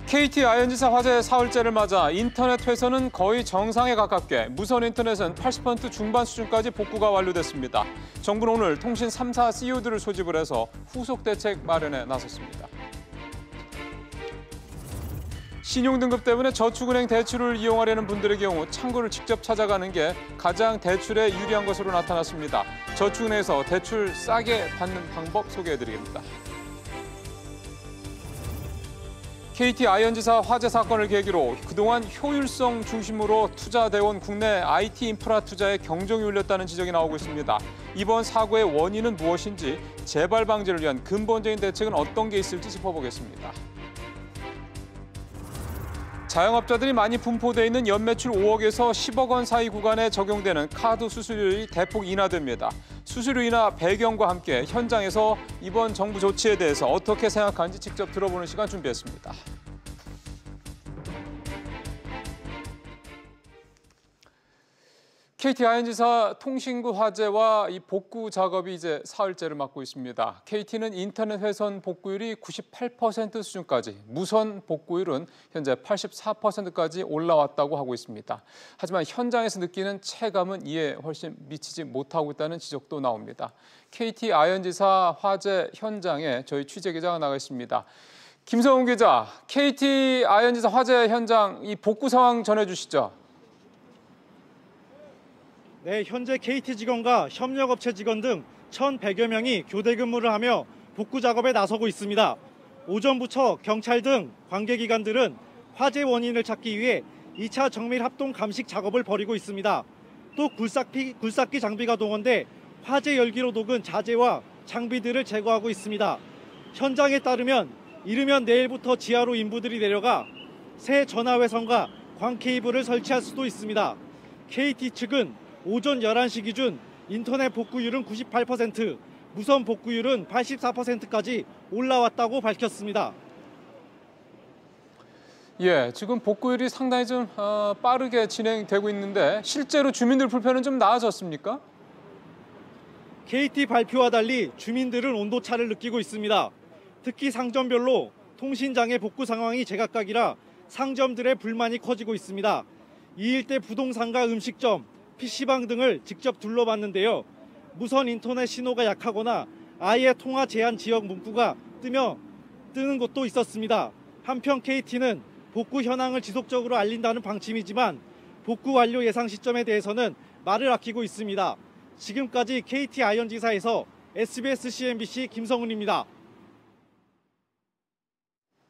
KT 아이언지사 화재 사흘째를 맞아 인터넷 회선은 거의 정상에 가깝게 무선 인터넷은 80% 중반 수준까지 복구가 완료됐습니다. 정부는 오늘 통신 3사 CEO들을 소집을 해서 후속 대책 마련에 나섰습니다. 신용등급 때문에 저축은행 대출을 이용하려는 분들의 경우 창구를 직접 찾아가는 게 가장 대출에 유리한 것으로 나타났습니다. 저축은행에서 대출 싸게 받는 방법 소개해드리겠습니다. KT 아이언지사 화재 사건을 계기로 그동안 효율성 중심으로 투자돼온 국내 IT 인프라 투자에 경종이 울렸다는 지적이 나오고 있습니다. 이번 사고의 원인은 무엇인지, 재발 방지를 위한 근본적인 대책은 어떤 게 있을지 짚어보겠습니다. 자영업자들이 많이 분포돼 있는 연매출 5억에서 10억 원 사이 구간에 적용되는 카드 수수료율이 대폭 인하됩니다. 수수료 인하 배경과 함께 현장에서 이번 정부 조치에 대해서 어떻게 생각하는지 직접 들어보는 시간 준비했습니다. KT 아이언지사 통신구 화재와 이 복구 작업이 이제 사흘째를 맞고 있습니다. KT는 인터넷 회선 복구율이 98% 수준까지, 무선 복구율은 현재 84%까지 올라왔다고 하고 있습니다. 하지만 현장에서 느끼는 체감은 이에 훨씬 미치지 못하고 있다는 지적도 나옵니다. KT 아이언지사 화재 현장에 저희 취재기자가 나가 있습니다. 김성훈 기자, KT 아이언지사 화재 현장 이 복구 상황 전해주시죠. 네, 현재 KT 직원과 협력업체 직원 등 1,100여 명이 교대 근무를 하며 복구 작업에 나서고 있습니다. 오전부터 경찰 등 관계기관들은 화재 원인을 찾기 위해 2차 정밀 합동 감식 작업을 벌이고 있습니다. 또 굴삭기 장비가 동원돼 화재 열기로 녹은 자재와 장비들을 제거하고 있습니다. 현장에 따르면 이르면 내일부터 지하로 인부들이 내려가 새 전화회선과 광 케이블을 설치할 수도 있습니다. KT 측은 오전 11시 기준 인터넷 복구율은 98%, 무선 복구율은 84%까지 올라왔다고 밝혔습니다. 예, 지금 복구율이 상당히 좀 빠르게 진행되고 있는데 실제로 주민들 불편은 좀 나아졌습니까? KT 발표와 달리 주민들은 온도차를 느끼고 있습니다. 특히 상점별로 통신장애 복구 상황이 제각각이라 상점들의 불만이 커지고 있습니다. 이 일대 부동산과 음식점, PC방 등을 직접 둘러봤는데요. 무선 인터넷 신호가 약하거나 아예 통화 제한 지역 문구가 뜨는 곳도 있었습니다. 한편 KT는 복구 현황을 지속적으로 알린다는 방침이지만 복구 완료 예상 시점에 대해서는 말을 아끼고 있습니다. 지금까지 KT 아이언지사에서 SBS CNBC 김성훈입니다.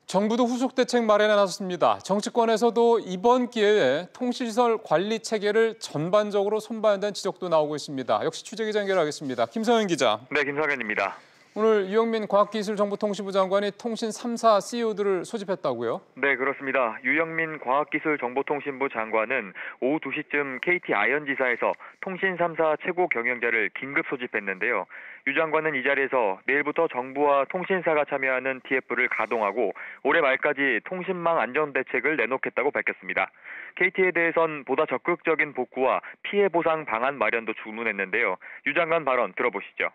정부도 후속 대책 마련에 나섰습니다. 정치권에서도 이번 기회에 통신시설 관리 체계를 전반적으로 손봐야 한다는 지적도 나오고 있습니다. 역시 취재기자 연결하겠습니다. 김성현 기자. 네, 김성현입니다. 오늘 유영민 과학기술정보통신부 장관이 통신 3사 CEO들을 소집했다고요? 네, 그렇습니다. 유영민 과학기술정보통신부 장관은 오후 2시쯤 KT 아이언지사에서 통신 3사 최고 경영자를 긴급 소집했는데요. 유 장관은 이 자리에서 내일부터 정부와 통신사가 참여하는 TF를 가동하고 올해 말까지 통신망 안전 대책을 내놓겠다고 밝혔습니다. KT에 대해선 보다 적극적인 복구와 피해 보상 방안 마련도 주문했는데요. 유 장관 발언 들어보시죠.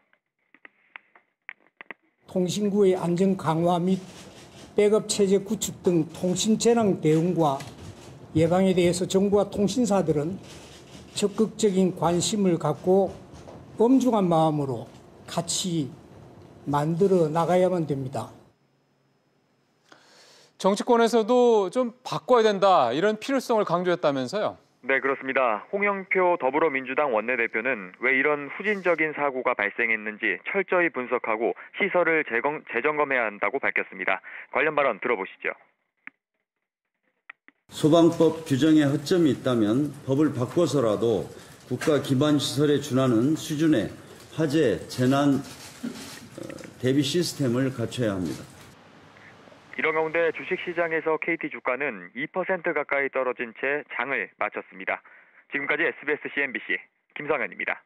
통신구의 안전 강화 및 백업 체제 구축 등 통신 재난 대응과 예방에 대해서 정부와 통신사들은 적극적인 관심을 갖고 엄중한 마음으로 같이 만들어 나가야만 됩니다. 정치권에서도 좀 바꿔야 된다, 이런 필요성을 강조했다면서요? 네, 그렇습니다. 홍영표 더불어민주당 원내대표는 왜 이런 후진적인 사고가 발생했는지 철저히 분석하고 시설을 재점검해야 한다고 밝혔습니다. 관련 발언 들어보시죠. 소방법 규정에 허점이 있다면 법을 바꿔서라도 국가 기반 시설에 준하는 수준의 화재, 재난 대비 시스템을 갖춰야 합니다. 이런 가운데 주식시장에서 KT 주가는 2% 가까이 떨어진 채 장을 마쳤습니다. 지금까지 SBS CNBC 김성현입니다.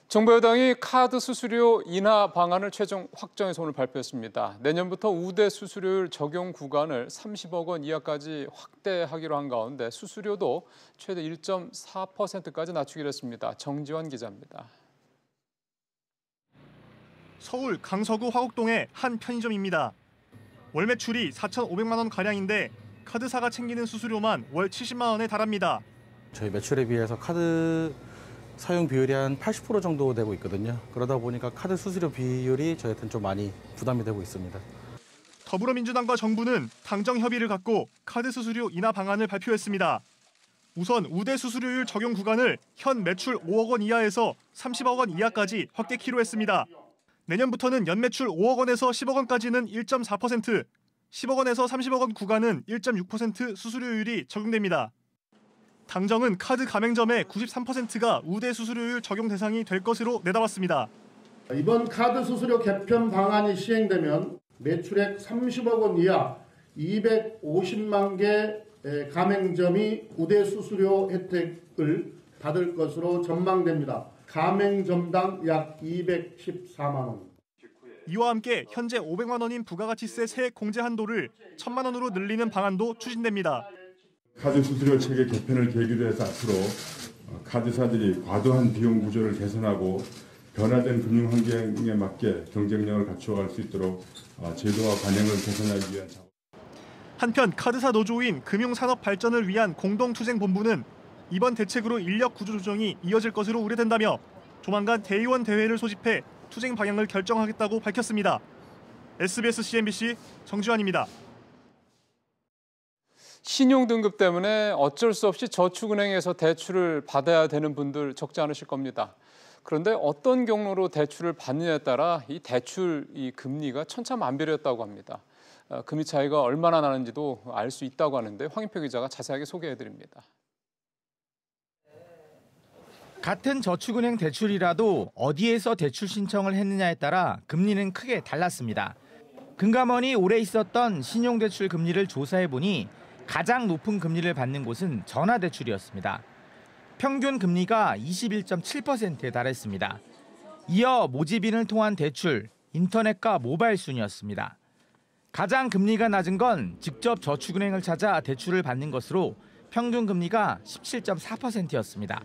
정부 여당이 카드 수수료 인하 방안을 최종 확정해서 오늘 발표했습니다. 내년부터 우대 수수료율 적용 구간을 30억 원 이하까지 확대하기로 한 가운데 수수료도 최대 1.4%까지 낮추기로 했습니다. 정지환 기자입니다. 서울 강서구 화곡동의 한 편의점입니다. 월 매출이 4,500만 원 가량인데 카드사가 챙기는 수수료만 월 70만 원에 달합니다. 저희 매출에 비해서 카드 사용 비율이 한 80% 정도 되고 있거든요. 그러다 보니까 카드 수수료 비율이 저희한테는 좀 많이 부담이 되고 있습니다. 더불어민주당과 정부는 당정 협의를 갖고 카드 수수료 인하 방안을 발표했습니다. 우선 우대 수수료율 적용 구간을 현 매출 5억 원 이하에서 30억 원 이하까지 확대키로 했습니다. 내년부터는 연매출 5억 원에서 10억 원까지는 1.4%, 10억 원에서 30억 원 구간은 1.6% 수수료율이 적용됩니다. 당정은 카드 가맹점의 93%가 우대 수수료율 적용 대상이 될 것으로 내다봤습니다. 이번 카드 수수료 개편 방안이 시행되면 매출액 30억 원 이하 250만 개 가맹점이 우대 수수료 혜택을 받을 것으로 전망됩니다. 가맹점당 약 214만 원. 이와 함께 현재 500만 원인 부가가치세 세액 공제 한도를 1,000만 원으로 늘리는 방안도 추진됩니다. 카드 수수료 체계 개편을 계기로 해서 앞으로 카드사들이 과도한 비용 구조를 개선하고 변화된 금융 환경에 맞게 경쟁력을 갖추어갈 수 있도록 제도와 관행을 개선하기 위한 작업. 한편 카드사 노조인 금융산업 발전을 위한 공동투쟁본부는 이번 대책으로 인력 구조 조정이 이어질 것으로 우려된다며 조만간 대의원 대회를 소집해 투쟁 방향을 결정하겠다고 밝혔습니다. SBS CNBC 정주환입니다. 신용등급 때문에 어쩔 수 없이 저축은행에서 대출을 받아야 되는 분들 적지 않으실 겁니다. 그런데 어떤 경로로 대출을 받느냐에 따라 이 대출 금리가 천차만별이었다고 합니다. 금리 차이가 얼마나 나는지도 알 수 있다고 하는데 황인표 기자가 자세하게 소개해드립니다. 같은 저축은행 대출이라도 어디에서 대출 신청을 했느냐에 따라 금리는 크게 달랐습니다. 금감원이 올해 있었던 신용대출 금리를 조사해보니 가장 높은 금리를 받는 곳은 전화대출이었습니다. 평균 금리가 21.7%에 달했습니다. 이어 모집인을 통한 대출, 인터넷과 모바일 순이었습니다. 가장 금리가 낮은 건 직접 저축은행을 찾아 대출을 받는 것으로 평균 금리가 17.4%였습니다.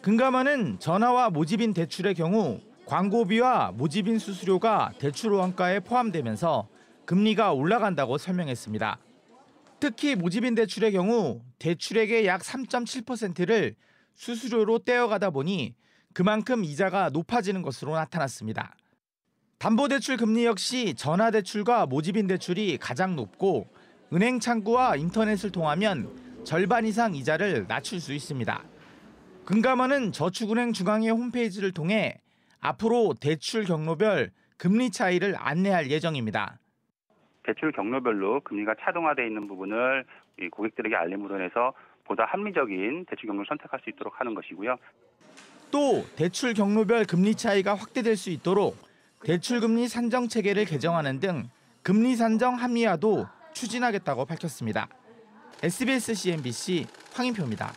금감원은 전화와 모집인 대출의 경우 광고비와 모집인 수수료가 대출 원가에 포함되면서 금리가 올라간다고 설명했습니다. 특히 모집인 대출의 경우 대출액의 약 3.7%를 수수료로 떼어가다 보니 그만큼 이자가 높아지는 것으로 나타났습니다. 담보대출 금리 역시 전화대출과 모집인 대출이 가장 높고 은행 창구와 인터넷을 통하면 절반 이상 이자를 낮출 수 있습니다. 금감원은 저축은행 중앙회 홈페이지를 통해 앞으로 대출 경로별 금리 차이를 안내할 예정입니다. 대출 경로별로 금리가 차등화되어 있는 부분을 고객들에게 알림으로 인해서 보다 합리적인 대출 경로를 선택할 수 있도록 하는 것이고요. 또 대출 경로별 금리 차이가 확대될 수 있도록 대출금리 산정 체계를 개정하는 등 금리 산정 합리화도 추진하겠다고 밝혔습니다. SBS CNBC 황인표입니다.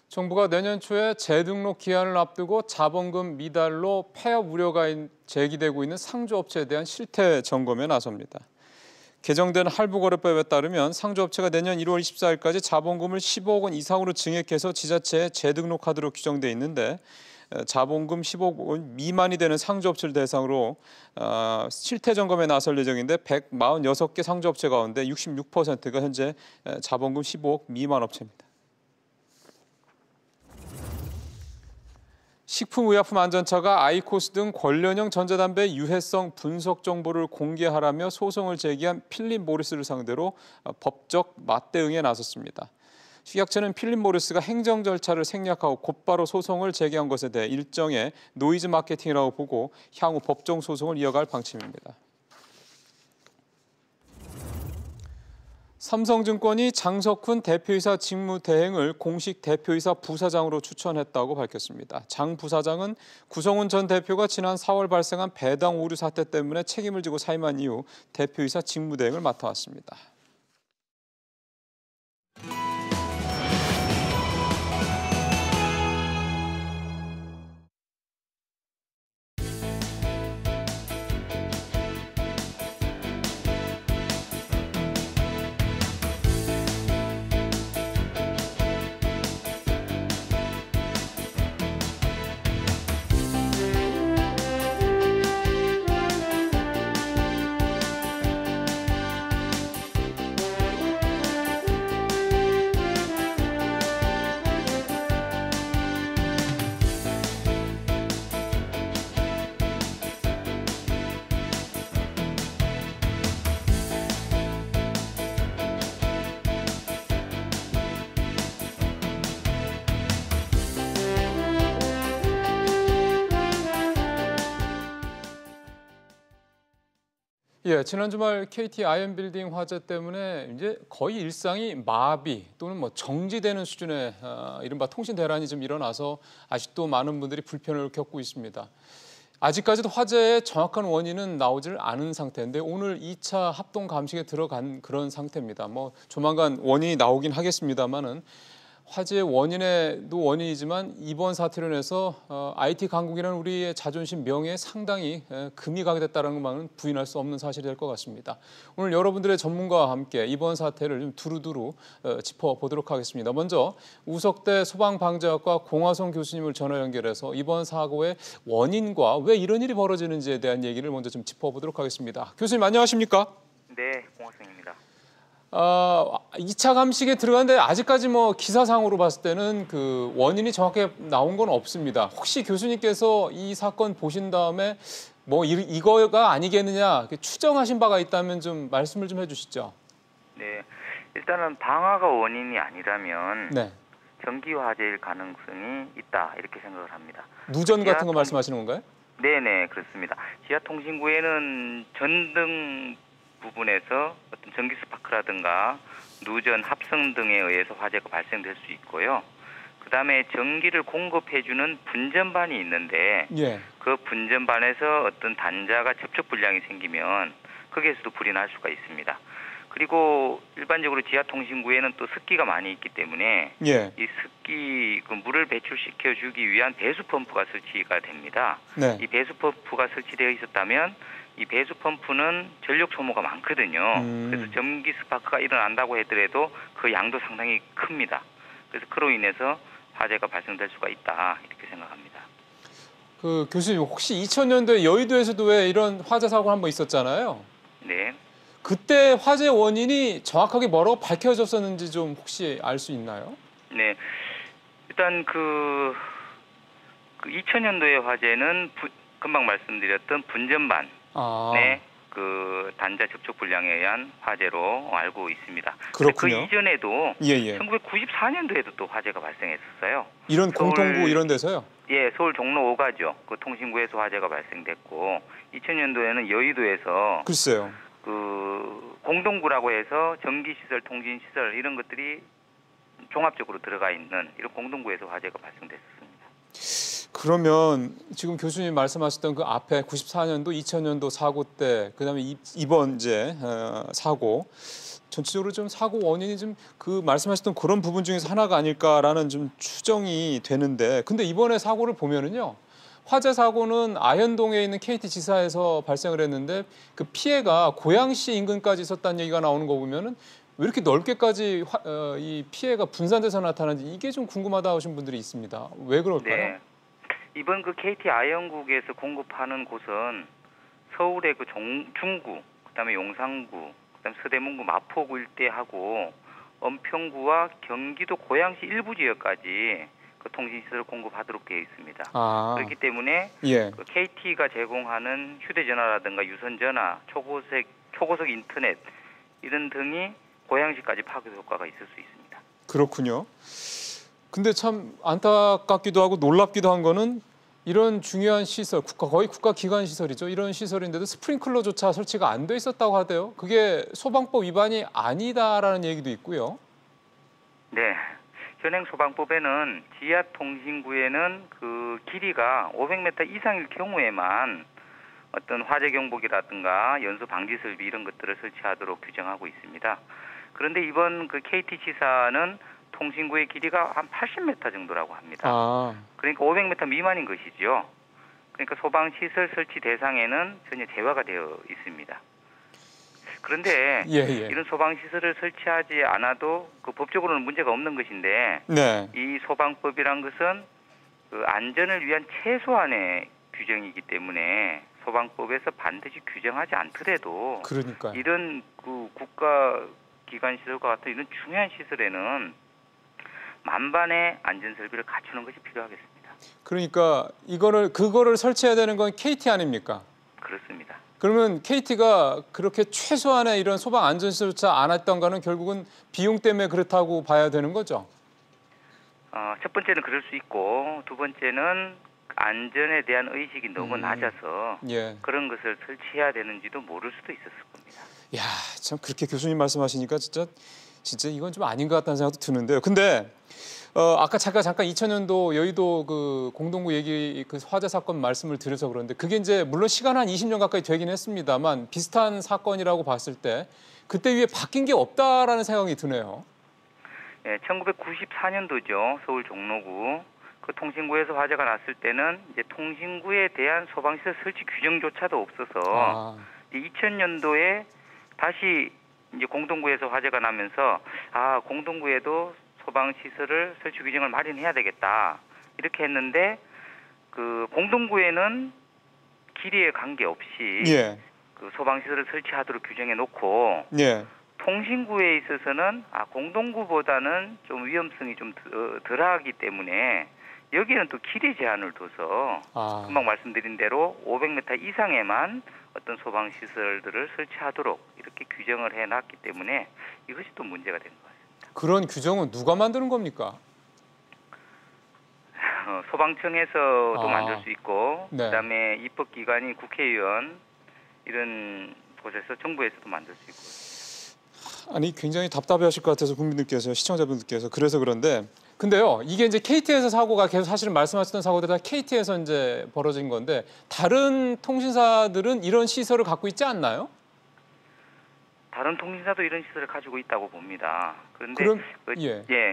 정부가 내년 초에 재등록 기한을 앞두고 자본금 미달로 폐업 우려가 제기되고 있는 상조업체에 대한 실태 점검에 나섭니다. 개정된 할부거래법에 따르면 상조업체가 내년 1월 24일까지 자본금을 15억 원 이상으로 증액해서 지자체에 재등록하도록 규정돼 있는데 자본금 15억 원 미만이 되는 상조업체를 대상으로 실태 점검에 나설 예정인데 146개 상조업체 가운데 66%가 현재 자본금 15억 미만 업체입니다. 식품의약품안전처가 아이코스 등 관련형 전자담배 유해성 분석 정보를 공개하라며 소송을 제기한 필립 모리스를 상대로 법적 맞대응에 나섰습니다. 식약처는 필립 모리스가 행정 절차를 생략하고 곧바로 소송을 제기한 것에 대해 일종의 노이즈 마케팅이라고 보고 향후 법정 소송을 이어갈 방침입니다. 삼성증권이 장석훈 대표이사 직무 대행을 공식 대표이사 부사장으로 추천했다고 밝혔습니다. 장 부사장은 구성훈 전 대표가 지난 4월 발생한 배당 오류 사태 때문에 책임을 지고 사임한 이후 대표이사 직무 대행을 맡아왔습니다. 예, 지난 주말 KT 아이언빌딩 화재 때문에 이제 거의 일상이 마비 또는 뭐 정지되는 수준의 이른바 통신 대란이 좀 일어나서 아직도 많은 분들이 불편을 겪고 있습니다. 아직까지도 화재의 정확한 원인은 나오질 않은 상태인데 오늘 2차 합동 감식에 들어간 그런 상태입니다. 뭐 조만간 원인이 나오긴 하겠습니다만은 화재의 원인에도 원인이지만 이번 사태로 인해서 IT 강국이라는 우리의 자존심, 명예에 상당히 금이 가게 됐다는 것만은 부인할 수 없는 사실이 될 것 같습니다. 오늘 여러분들의 전문가와 함께 이번 사태를 좀 두루두루 짚어보도록 하겠습니다. 먼저 우석대 소방방재학과 공화성 교수님을 전화 연결해서 이번 사고의 원인과 왜 이런 일이 벌어지는지에 대한 얘기를 먼저 좀 짚어보도록 하겠습니다. 교수님 안녕하십니까? 네, 공화성입니다. 2차 감식에 들어갔는데 아직까지 뭐 기사상으로 봤을 때는 그 원인이 정확하게 나온 건 없습니다. 혹시 교수님께서 이 사건 보신 다음에 뭐 이거가 아니겠느냐 추정하신 바가 있다면 좀 말씀을 좀 해주시죠. 네, 일단은 방화가 원인이 아니라면 네. 전기 화재일 가능성이 있다 이렇게 생각을 합니다. 누전 같은 거 말씀하시는 건가요? 네네 그렇습니다. 지하통신구에는 전등 부분에서 어떤 전기 스파크라든가 누전, 합성 등에 의해서 화재가 발생될 수 있고요. 그다음에 전기를 공급해주는 분전반이 있는데 예. 그 분전반에서 어떤 단자가 접촉 불량이 생기면 거기에서도 불이 날 수가 있습니다. 그리고 일반적으로 지하통신구에는 또 습기가 많이 있기 때문에 예. 이 습기 물을 배출시켜주기 위한 배수 펌프가 설치가 됩니다. 네. 이 배수 펌프가 설치되어 있었다면 이 배수 펌프는 전력 소모가 많거든요. 그래서 전기 스파크가 일어난다고 하더라도 그 양도 상당히 큽니다. 그래서 그로 인해서 화재가 발생될 수가 있다 이렇게 생각합니다. 그 교수님 혹시 2000년도에 여의도에서도 왜 이런 화재 사고가 한번 있었잖아요. 네. 그때 화재 원인이 정확하게 뭐라고 밝혀졌었는지 좀 혹시 알 수 있나요? 네. 일단 그 2000년도의 화재는 금방 말씀드렸던 분전반 네, 그 단자 접촉 불량에 의한 화재로 알고 있습니다. 그렇군요. 그 이전에도 예. 1994년도에도 또 화재가 발생했었어요. 이런 공통구 이런 데서요? 예, 서울 종로 5가죠. 그 통신구에서 화재가 발생됐고 2000년도에는 여의도에서 글쎄요. 그 공동구라고 해서 전기시설, 통신시설 이런 것들이 종합적으로 들어가 있는 이런 공동구에서 화재가 발생됐습니다. 그러면 지금 교수님 말씀하셨던 그 앞에 94년도, 2000년도 사고 때, 그다음에 이번 이제 사고 전체적으로 좀 사고 원인이 좀 그 말씀하셨던 그런 부분 중에서 하나가 아닐까라는 좀 추정이 되는데, 근데 이번에 사고를 보면은요. 화재 사고는 아현동에 있는 KT 지사에서 발생을 했는데 그 피해가 고양시 인근까지 있었다는 얘기가 나오는 거 보면은 왜 이렇게 넓게까지 이 피해가 분산돼서 나타나는지 이게 좀 궁금하다 하신 분들이 있습니다. 왜 그럴까요? 네. 이번 그 KT 아현국에서 공급하는 곳은 서울의 그 중구, 그다음에 용산구, 그다음에 서대문구, 마포구 일대하고 은평구와 경기도 고양시 일부 지역까지 그 통신시설을 공급하도록 되어 있습니다. 그렇기 때문에 예. 그 KT가 제공하는 휴대전화라든가 유선전화, 초고속 인터넷 이런 등이 고양시까지 파급 효과가 있을 수 있습니다. 그렇군요. 근데 참 안타깝기도 하고 놀랍기도 한 거는 이런 중요한 시설, 거의 국가 기관 시설이죠. 이런 시설인데도 스프링클러조차 설치가 안 돼 있었다고 하대요. 그게 소방법 위반이 아니다라는 얘기도 있고요. 네. 현행 소방법에는 지하통신구에는 그 길이가 500m 이상일 경우에만 어떤 화재 경보기라든가 연소 방지 설비 이런 것들을 설치하도록 규정하고 있습니다. 그런데 이번 그 KT 지사는 통신구의 길이가 한 80m 정도라고 합니다. 그러니까 500m 미만인 것이죠. 그러니까 소방시설 설치 대상에는 전혀 제외가 되어 있습니다. 그런데 이런 소방시설을 설치하지 않아도 그 법적으로는 문제가 없는 것인데 네. 이 소방법이란 것은 그 안전을 위한 최소한의 규정이기 때문에 소방법에서 반드시 규정하지 않더라도 그러니까요. 이런 그 국가기관 시설과 같은 이런 중요한 시설에는 만반의 안전 설비를 갖추는 것이 필요하겠습니다. 그러니까 그거를 설치해야 되는 건 KT 아닙니까? 그렇습니다. 그러면 KT가 그렇게 최소한의 이런 소방 안전시설조차 안 했던 거는 결국은 비용 때문에 그렇다고 봐야 되는 거죠? 첫 번째는 그럴 수 있고 두 번째는 안전에 대한 의식이 너무 낮아서 예. 그런 것을 설치해야 되는지도 모를 수도 있었을 겁니다. 야, 참 그렇게 교수님 말씀하시니까 진짜 이건 좀 아닌 것 같다는 생각도 드는데요. 근데 아까 잠깐 2000년도 여의도 그 공동구 얘기 그 화재 사건 말씀을 드려서 그런데 그게 이제 물론 시간 한 20년 가까이 되긴 했습니다만 비슷한 사건이라고 봤을 때 그때 위에 바뀐 게 없다라는 생각이 드네요. 네, 1994년도죠. 서울 종로구 그 통신구에서 화재가 났을 때는 이제 통신구에 대한 소방시설 설치 규정조차도 없어서 2000년도에 다시 이제 공동구에서 화재가 나면서 공동구에도 소방시설을 설치 규정을 마련해야 되겠다 이렇게 했는데 그 공동구에는 길이에 관계없이 예. 그 소방시설을 설치하도록 규정해 놓고 예. 통신구에 있어서는 공동구보다는 좀 위험성이 좀 덜하기 때문에 여기는 또 길이 제한을 둬서 금방 말씀드린 대로 500m 이상에만 어떤 소방시설들을 설치하도록 이렇게 규정을 해놨기 때문에 이것이 또 문제가 된 거예요. 그런 규정은 누가 만드는 겁니까? 소방청에서도 만들 수 있고 네. 그다음에 입법기관이 국회의원 이런 곳에서 정부에서도 만들 수 있고. 아니 굉장히 답답해하실 것 같아서 국민들께서 시청자분들께서 그래서 그런데 근데요 이게 이제 KT에서 사고가 계속 사실은 말씀하셨던 사고들 다 KT에서 이제 벌어진 건데 다른 통신사들은 이런 시설을 갖고 있지 않나요? 다른 통신사도 이런 시설을 가지고 있다고 봅니다. 그런데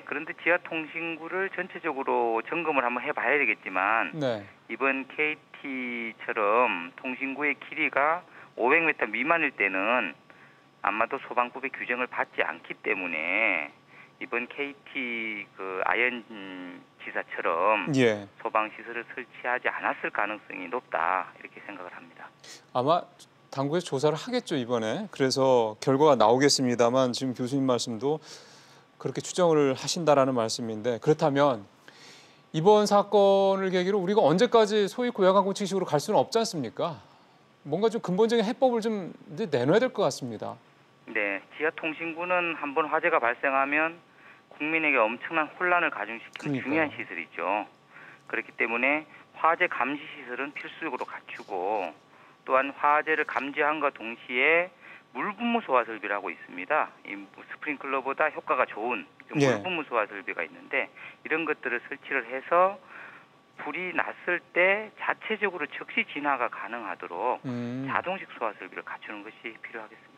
그런데 지하통신구를 전체적으로 점검을 한번 해봐야 되겠지만 네. 이번 KT처럼 통신구의 길이가 500m 미만일 때는 아마도 소방법의 규정을 받지 않기 때문에 이번 KT 그 아현 지사처럼 소방 시설을 설치하지 않았을 가능성이 높다 이렇게 생각을 합니다. 아마 당국에서 조사를 하겠죠 이번에. 그래서 결과가 나오겠습니다만 지금 교수님 말씀도 그렇게 추정을 하신다라는 말씀인데 그렇다면 이번 사건을 계기로 우리가 언제까지 소위 고야광 공칙식으로 갈 수는 없지 않습니까? 뭔가 좀 근본적인 해법을 좀 이제 내놔야 될 것 같습니다. 네, 지하통신구는 한번 화재가 발생하면 국민에게 엄청난 혼란을 가중시키는 중요한 시설이죠. 그렇기 때문에 화재 감지 시설은 필수적으로 갖추고 또한 화재를 감지함과 동시에 물분무 소화 설비라고 있습니다. 이 스프링클러보다 효과가 좋은 물분무 소화 설비가 있는데 이런 것들을 설치를 해서 불이 났을 때 자체적으로 즉시 진화가 가능하도록 자동식 소화 설비를 갖추는 것이 필요하겠습니다.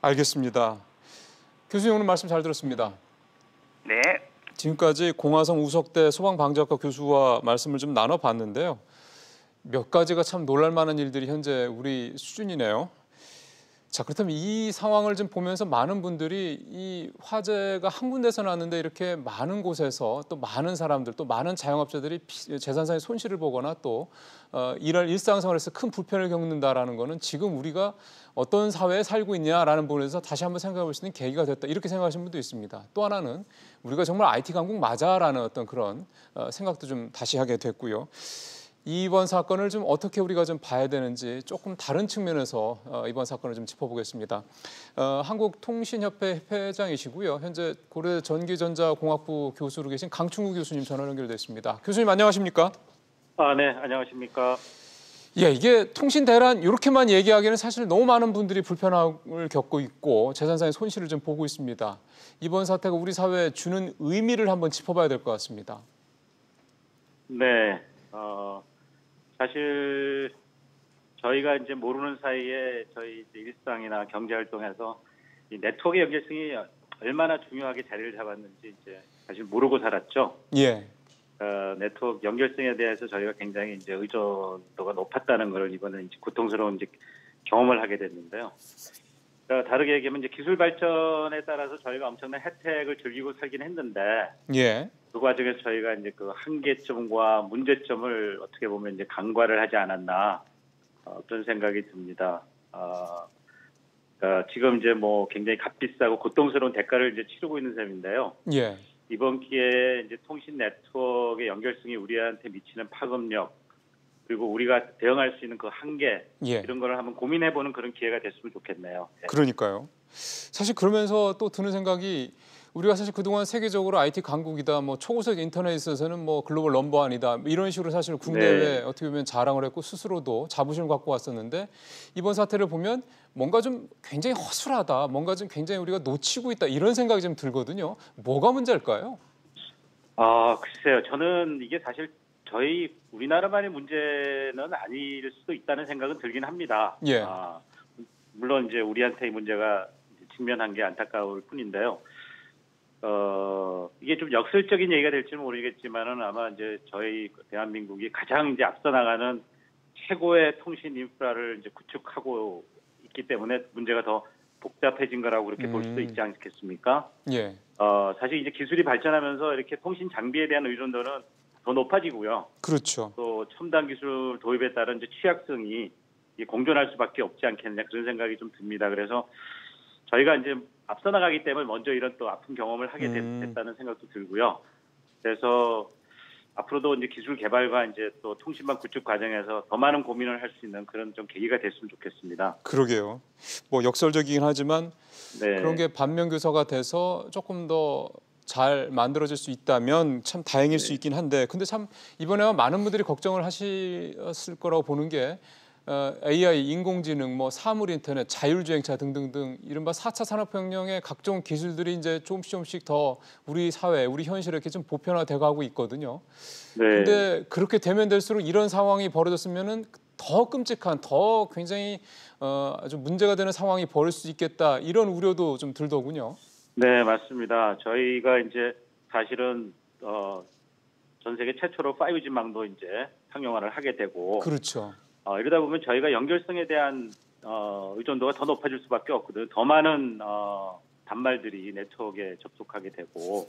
알겠습니다. 교수님 오늘 말씀 잘 들었습니다. 네. 지금까지 공화성 우석대 소방방재학과 교수와 말씀을 좀 나눠봤는데요. 몇 가지가 참 놀랄만한 일들이 현재 우리 수준이네요. 자, 그렇다면 이 상황을 좀 보면서 많은 분들이 이 화재가 한 군데서 났는데 이렇게 많은 곳에서 또 많은 사람들 또 많은 자영업자들이 재산상의 손실을 보거나 또 일상생활에서 큰 불편을 겪는다라는 거는 지금 우리가 어떤 사회에 살고 있냐라는 부분에서 다시 한번 생각해 볼 수 있는 계기가 됐다 이렇게 생각하시는 분도 있습니다. 또 하나는 우리가 정말 IT 강국 맞아라는 어떤 그런 생각도 좀 다시 하게 됐고요. 이번 사건을 좀 어떻게 우리가 좀 봐야 되는지 조금 다른 측면에서 이번 사건을 좀 짚어보겠습니다. 한국통신협회 회장이시고요. 현재 고려 전기전자공학부 교수로 계신 강충구 교수님 전화 연결됐습니다. 교수님 안녕하십니까? 네, 안녕하십니까? 예, 이게 통신 대란 이렇게만 얘기하기에는 사실 너무 많은 분들이 불편함을 겪고 있고 재산상의 손실을 좀 보고 있습니다. 이번 사태가 우리 사회에 주는 의미를 한번 짚어봐야 될 것 같습니다. 네, 사실 저희가 이제 모르는 사이에 저희 일상이나 경제 활동에서 이 네트워크 연결성이 얼마나 중요하게 자리를 잡았는지 이제 사실 모르고 살았죠. 예. 네트워크 연결성에 대해서 저희가 굉장히 이제 의존도가 높았다는 걸 이번에 이제 고통스러운 이제 경험을 하게 됐는데요. 다르게 얘기하면 이제 기술 발전에 따라서 저희가 엄청난 혜택을 즐기고 살긴 했는데, 그 과정에서 저희가 이제 그 한계점과 문제점을 어떻게 보면 이제 간과를 하지 않았나 그런 생각이 듭니다. 지금 이제 뭐 굉장히 값비싸고 고통스러운 대가를 이제 치르고 있는 셈인데요. 이번 기회에 이제 통신 네트워크의 연결성이 우리한테 미치는 파급력 그리고 우리가 대응할 수 있는 그 한계 이런 걸 한번 고민해보는 그런 기회가 됐으면 좋겠네요. 그러니까요. 사실 그러면서 또 드는 생각이 우리가 사실 그동안 세계적으로 IT 강국이다, 뭐 초고속 인터넷에 있어서는 뭐 글로벌 넘버 원이다, 이런 식으로 사실 국내외 어떻게 보면 자랑을 했고 스스로도 자부심을 갖고 왔었는데 이번 사태를 보면 뭔가 좀 굉장히 허술하다, 뭔가 좀 굉장히 우리가 놓치고 있다 이런 생각이 좀 들거든요. 뭐가 문제일까요? 글쎄요. 저는 이게 사실 저희 우리나라만의 문제는 아닐 수도 있다는 생각은 들긴 합니다. 예. 물론 이제 우리한테 이 문제가 직면한 게 안타까울 뿐인데요. 이게 좀 역설적인 얘기가 될지는 모르겠지만은 아마 이제 저희 대한민국이 가장 이제 앞서 나가는 최고의 통신 인프라를 이제 구축하고 있기 때문에 문제가 더 복잡해진 거라고 그렇게 볼 수도 있지 않겠습니까? 예. 사실 이제 기술이 발전하면서 이렇게 통신 장비에 대한 의존도는 더 높아지고요. 그렇죠. 또 첨단 기술 도입에 따른 이제 취약성이 공존할 수밖에 없지 않겠느냐 그런 생각이 좀 듭니다. 그래서 저희가 이제 앞서 나가기 때문에 먼저 이런 또 아픈 경험을 하게 됐다는 생각도 들고요. 그래서 앞으로도 이제 기술 개발과 이제 또 통신망 구축 과정에서 더 많은 고민을 할 수 있는 그런 좀 계기가 됐으면 좋겠습니다. 그러게요. 뭐 역설적이긴 하지만 네. 그런 게 반면교사가 돼서 조금 더 잘 만들어질 수 있다면 참 다행일 수 있긴 한데, 근데 참 이번에 많은 분들이 걱정을 하셨을 거라고 보는 게 AI, 인공지능, 뭐 사물 인터넷, 자율주행차 등등등 이른바 4차 산업혁명의 각종 기술들이 이제 조금씩 더 우리 사회, 우리 현실에 이렇게 좀 보편화돼 가고 있거든요. 네. 근데 그렇게 되면 될수록 이런 상황이 벌어졌으면은 더 끔찍한, 더 굉장히 아주 문제가 되는 상황이 벌어질 수 있겠다, 이런 우려도 좀 들더군요. 네, 맞습니다. 저희가 이제 사실은 전 세계 최초로 5G망도 이제 상용화를 하게 되고, 그렇죠. 이러다 보면 저희가 연결성에 대한 의존도가 더 높아질 수밖에 없거든요. 더 많은 단말들이 네트워크에 접속하게 되고,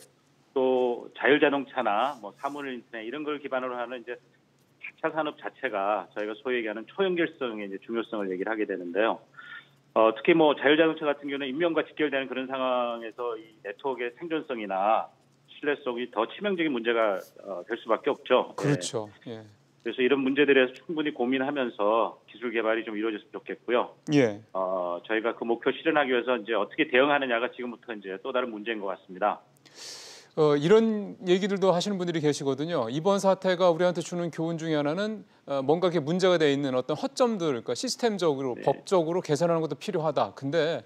또 자율자동차나 뭐 사물 인터넷 이런 걸 기반으로 하는 이제 4차 산업 자체가 저희가 소위 얘기하는 초연결성의 이제 중요성을 얘기를 하게 되는데요. 특히 뭐 자율자동차 같은 경우는 인명과 직결되는 그런 상황에서 이 네트워크의 생존성이나 신뢰성이 더 치명적인 문제가 될 수밖에 없죠. 그렇죠. 네. 예. 그래서 이런 문제들에 대해서 충분히 고민하면서 기술 개발이 좀 이루어졌으면 좋겠고요. 예. 저희가 그 목표 실현하기 위해서 이제 어떻게 대응하느냐가 지금부터 이제 또 다른 문제인 것 같습니다. 이런 얘기들도 하시는 분들이 계시거든요. 이번 사태가 우리한테 주는 교훈 중에 하나는 뭔가 이렇게 문제가 돼 있는 어떤 허점들, 그러니까 시스템적으로, 법적으로 개선하는 것도 필요하다. 근데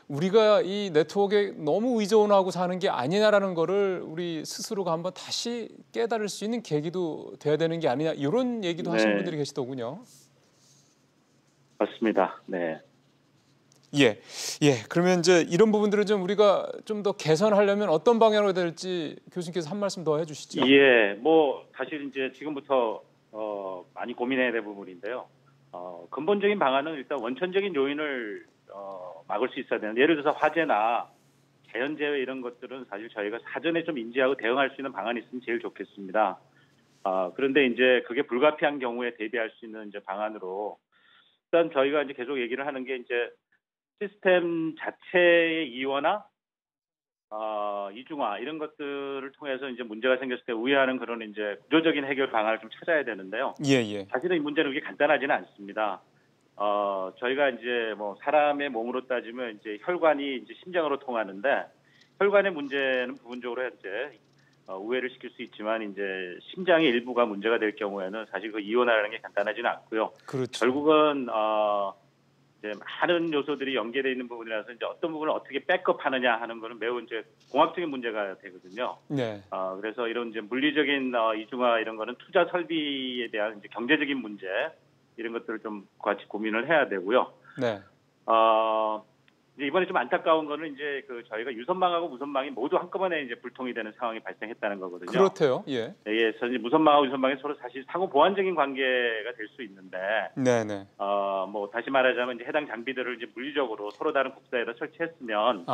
우리가 이 네트워크에 너무 의존하고 사는 게 아니냐라는 거를 우리 스스로가 한번 다시 깨달을 수 있는 계기도 돼야 되는 게 아니냐, 이런 얘기도 하시는 분들이 계시더군요. 맞습니다. 네. 예. 그러면 이제 이런 부분들을 좀 우리가 좀 더 개선하려면 어떤 방향으로 될지 교수님께서 한 말씀 더 해주시죠. 예, 뭐 사실 이제 지금부터 많이 고민해야 될 부분인데요. 근본적인 방안은 일단 원천적인 요인을 막을 수 있어야 되는데, 예를 들어서 화재나 자연재해 이런 것들은 사실 저희가 사전에 좀 인지하고 대응할 수 있는 방안이 있으면 제일 좋겠습니다. 그런데 이제 그게 불가피한 경우에 대비할 수 있는 이제 방안으로 일단 저희가 이제 계속 얘기를 하는 게 이제 시스템 자체의 이원화, 이중화 이런 것들을 통해서 이제 문제가 생겼을 때 우회하는 그런 이제 구조적인 해결 방안을 좀 찾아야 되는데요. 사실은 이 문제는 그렇게 간단하지는 않습니다. 저희가 이제 뭐 사람의 몸으로 따지면 이제 혈관이 이제 심장으로 통하는데, 혈관의 문제는 부분적으로 이제 우회를 시킬 수 있지만 이제 심장의 일부가 문제가 될 경우에는 사실 그 이원화라는 게 간단하지는 않고요. 그렇죠. 결국은 이제 많은 요소들이 연계되어 있는 부분이라서 이제 어떤 부분을 어떻게 백업하느냐 하는 거는 매우 이제 공학적인 문제가 되거든요. 네. 그래서 이런 이제 물리적인 이중화 이런 거는 투자 설비에 대한 이제 경제적인 문제 이런 것들을 좀 같이 고민을 해야 되고요. 네. 이제 이번에 좀 안타까운 거는 이제 그 저희가 유선망하고 무선망이 모두 한꺼번에 이제 불통이 되는 상황이 발생했다는 거거든요. 그렇대요. 예. 그래서 이제 무선망하고 유선망이 서로 사실 상호 보완적인 관계가 될 수 있는데, 네네. 뭐 다시 말하자면 이제 해당 장비들을 이제 물리적으로 서로 다른 국사에다 설치했으면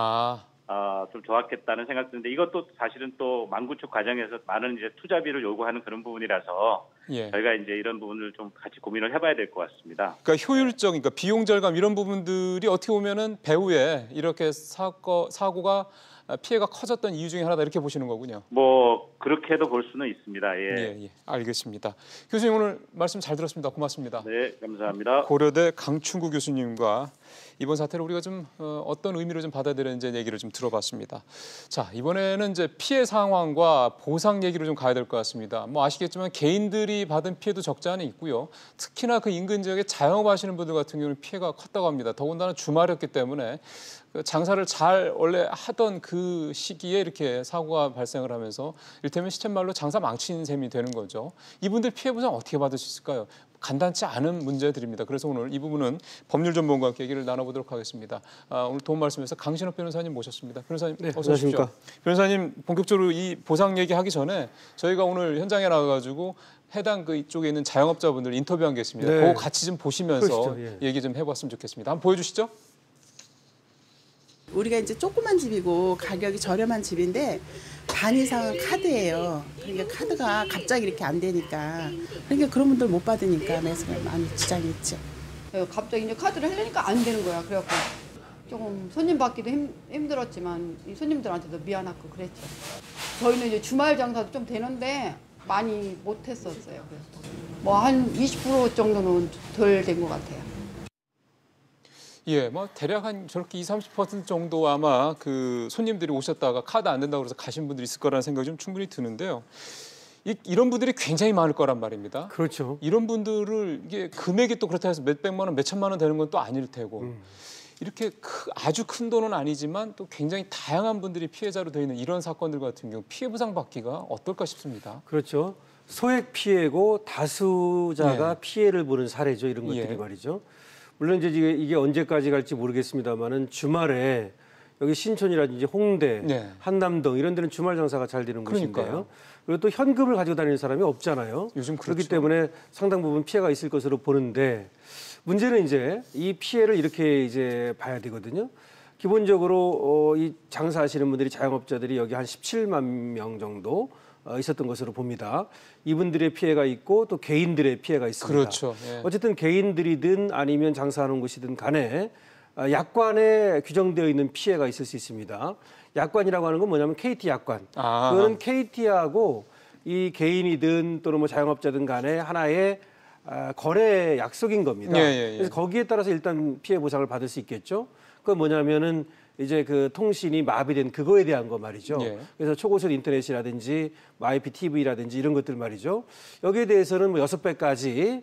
좀 좋았겠다는 생각 드는데, 이것도 사실은 또 망구축 과정에서 많은 이제 투자비를 요구하는 그런 부분이라서 저희가 이제 이런 부분을 좀 같이 고민을 해봐야 될 것 같습니다. 그러니까 효율적, 그러니까 비용 절감 이런 부분들이 어떻게 보면은 배후에 이렇게 사고가 피해가 커졌던 이유 중에 하나다, 이렇게 보시는 거군요. 뭐 그렇게도 볼 수는 있습니다. 예, 알겠습니다. 교수님 오늘 말씀 잘 들었습니다. 고맙습니다. 네, 감사합니다. 고려대 강충구 교수님과 이번 사태를 우리가 좀 어떤 의미로 좀 받아들이는지 얘기를 좀 들어봤습니다. 자, 이번에는 이제 피해 상황과 보상 얘기로 좀 가야 될 것 같습니다. 뭐 아시겠지만 개인들이 받은 피해도 적지 않아 있고요. 특히나 그 인근 지역에 자영업하시는 분들 같은 경우는 피해가 컸다고 합니다. 더군다나 주말이었기 때문에 장사를 잘 원래 하던 그 시기에 이렇게 사고가 발생을 하면서 이를테면 시쳇말로 장사 망친 셈이 되는 거죠. 이분들 피해 보상 어떻게 받을 수 있을까요? 간단치 않은 문제들입니다. 그래서 오늘 이 부분은 법률전문가와 함께 얘기를 나눠보도록 하겠습니다. 오늘 도움 말씀에서 강신업 변호사님 모셨습니다. 변호사님 네, 어서 오십시오. 안녕하십니까. 변호사님 본격적으로 이 보상 얘기하기 전에 저희가 오늘 현장에 나가가지고 해당 그 이쪽에 있는 자영업자분들 인터뷰한 게 있습니다. 네. 그거 같이 좀 보시면서 그러시죠, 예. 얘기 좀 해봤으면 좋겠습니다. 한번 보여주시죠. 우리가 이제 조그만 집이고 가격이 저렴한 집인데 반 이상은 카드예요. 그러니까 카드가 갑자기 이렇게 안 되니까 그러니까 그런 분들 못 받으니까 매수 많이 지장이 있죠. 갑자기 이제 카드를 하려니까 안 되는 거야. 그래갖고 조금 손님 받기도 힘들었지만 이 손님들한테도 미안하고 그랬죠. 저희는 이제 주말 장사도 좀 되는데 많이 못 했었어요. 뭐 한 20% 정도는 덜 된 것 같아요. 예, 뭐 대략 한 저렇게 20-30% 정도 아마 그 손님들이 오셨다가 카드 안 된다고 해서 가신 분들이 있을 거라는 생각이 좀 충분히 드는데요. 이런 분들이 굉장히 많을 거란 말입니다. 그렇죠. 이런 분들을 이게 금액이 또 그렇다 해서 몇백만 원, 몇천만 원 되는 건 또 아닐 테고 이렇게 아주 큰 돈은 아니지만 또 굉장히 다양한 분들이 피해자로 되어 있는 이런 사건들 같은 경우 피해 보상 받기가 어떨까 싶습니다. 그렇죠. 소액 피해고 다수자가 네. 피해를 보는 사례죠. 이런 것들이 예. 말이죠. 물론 이제 이게 언제까지 갈지 모르겠습니다만은 주말에 여기 신촌이라든지 홍대, 네. 한남동 이런 데는 주말 장사가 잘 되는 그러니까요. 곳인데요. 그리고 또 현금을 가지고 다니는 사람이 없잖아요. 요즘 그렇기 그렇죠. 때문에 상당 부분 피해가 있을 것으로 보는데 문제는 이제 이 피해를 이렇게 이제 봐야 되거든요. 기본적으로 이 장사하시는 분들이 자영업자들이 여기 한 17만 명 정도 있었던 것으로 봅니다. 이분들의 피해가 있고 또 개인들의 피해가 있습니다. 그렇죠. 예. 어쨌든 개인들이든 아니면 장사하는 곳이든 간에 약관에 규정되어 있는 피해가 있을 수 있습니다. 약관이라고 하는 건 뭐냐면 KT 약관. 그거는 KT하고 이 개인이든 또는 뭐 자영업자든 간에 하나의 거래 약속인 겁니다. 그래서 거기에 따라서 일단 피해 보상을 받을 수 있겠죠. 그건 뭐냐면은 이제 그 통신이 마비된 그거에 대한 거 말이죠. 그래서 초고속 인터넷이라든지 IPTV라든지 이런 것들 말이죠. 여기에 대해서는 뭐 6배까지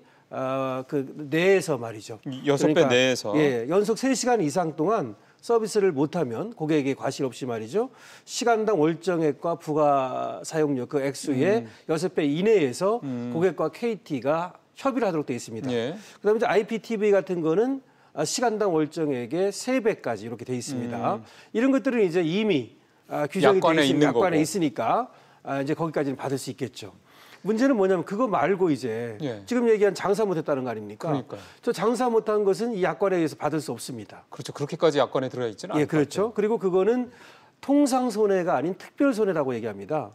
그 내에서 말이죠. 6배 그러니까, 내에서. 예, 연속 3시간 이상 동안 서비스를 못하면 고객에게 과실 없이 말이죠. 시간당 월정액과 부가 사용료 그 액수의 6배 이내에서 고객과 KT가 협의를 하도록 되어 있습니다. 예. 그다음에 이제 IPTV 같은 거는 시간당 월정액의 3배까지 이렇게 돼 있습니다. 이런 것들은 이제 이미 규정이 되어 있는 약관에 있으니까 이제 거기까지는 받을 수 있겠죠. 문제는 뭐냐면 그거 말고 이제 지금 얘기한 장사 못했다는 거 아닙니까? 그러니까요. 저 장사 못한 것은 이 약관에 의해서 받을 수 없습니다. 그렇죠. 그렇게까지 약관에 들어가 있지는 않아요. 예, 그렇죠. 그리고 그거는 통상 손해가 아닌 특별 손해라고 얘기합니다.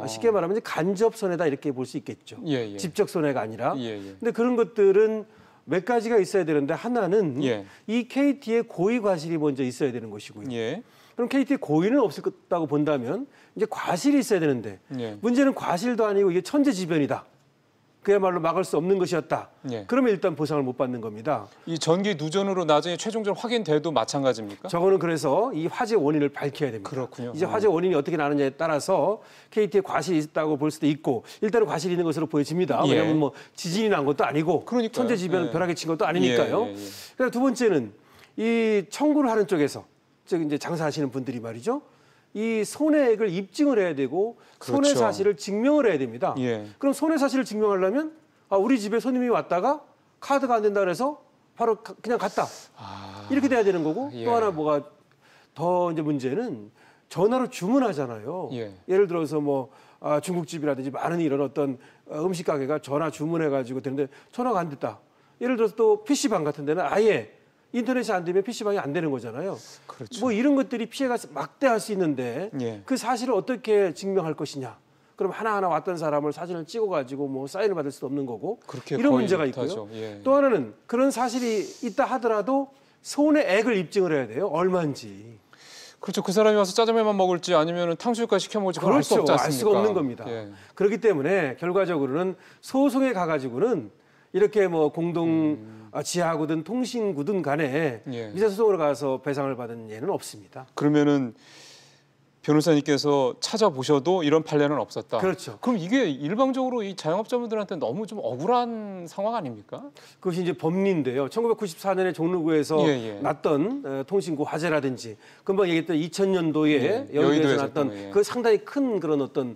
쉽게 말하면 이제 간접 손해다 이렇게 볼 수 있겠죠. 직접 손해가 아니라. 근데 그런 것들은 몇 가지가 있어야 되는데 하나는 이 KT의 고의 과실이 먼저 있어야 되는 것이고요. 그럼 KT의 고의는 없을 거다고 본다면 이제 과실이 있어야 되는데 문제는 과실도 아니고 이게 천재지변이다. 그야말로 막을 수 없는 것이었다. 그러면 일단 보상을 못 받는 겁니다. 이 전기 누전으로 나중에 최종적으로 확인돼도 마찬가지입니까? 저거는 그래서 이 화재 원인을 밝혀야 됩니다. 그렇군요. 이제 화재 원인이 어떻게 나느냐에 따라서 KT에 과실이 있다고 볼 수도 있고 일단은 과실이 있는 것으로 보여집니다. 왜냐하면 뭐 지진이 난 것도 아니고 천재지변을 벼락에 친 것도 아니니까요. 그다음 두 번째는 이 청구를 하는 쪽에서 즉 이제 장사하시는 분들이 말이죠. 이 손해액을 입증을 해야 되고 손해 사실을 증명을 해야 됩니다. 그럼 손해 사실을 증명하려면 우리 집에 손님이 왔다가 카드가 안 된다 그래서 바로 그냥 갔다. 이렇게 돼야 되는 거고 또 하나 뭐가 더 이제 문제는 전화로 주문하잖아요. 예를 들어서 뭐 중국집이라든지 많은 이런 어떤 음식 가게가 전화 주문해가지고 되는데 전화가 안 됐다. 예를 들어서 또 PC방 같은 데는 아예 인터넷이 안 되면 PC방이 안 되는 거잖아요. 뭐 이런 것들이 피해가 막대할 수 있는데 그 사실을 어떻게 증명할 것이냐. 그럼 하나하나 왔던 사람을 사진을 찍어가지고 뭐 사인을 받을 수도 없는 거고 이런 문제가 있고요. 또 하나는 그런 사실이 있다 하더라도 손해액을 입증을 해야 돼요. 얼마인지. 그렇죠. 그 사람이 와서 짜장면만 먹을지 아니면 탕수육까지 시켜 먹을지 그걸 알 수 없지 않습니까? 알 수가 없는 겁니다. 그렇기 때문에 결과적으로는 소송에 가가지고는 이렇게 뭐 공동 지하구든 통신구든 간에 민사소송으로 가서 배상을 받은 예는 없습니다. 그러면은 변호사님께서 찾아보셔도 이런 판례는 없었다. 그렇죠. 그럼 이게 일방적으로 이 자영업자분들한테 너무 좀 억울한 상황 아닙니까? 그것이 이제 법리인데요. 1994년에 종로구에서 났던 통신구 화재라든지 금방 얘기했던 2000년도에 여의도에서 났던 그 상당히 큰 그런 어떤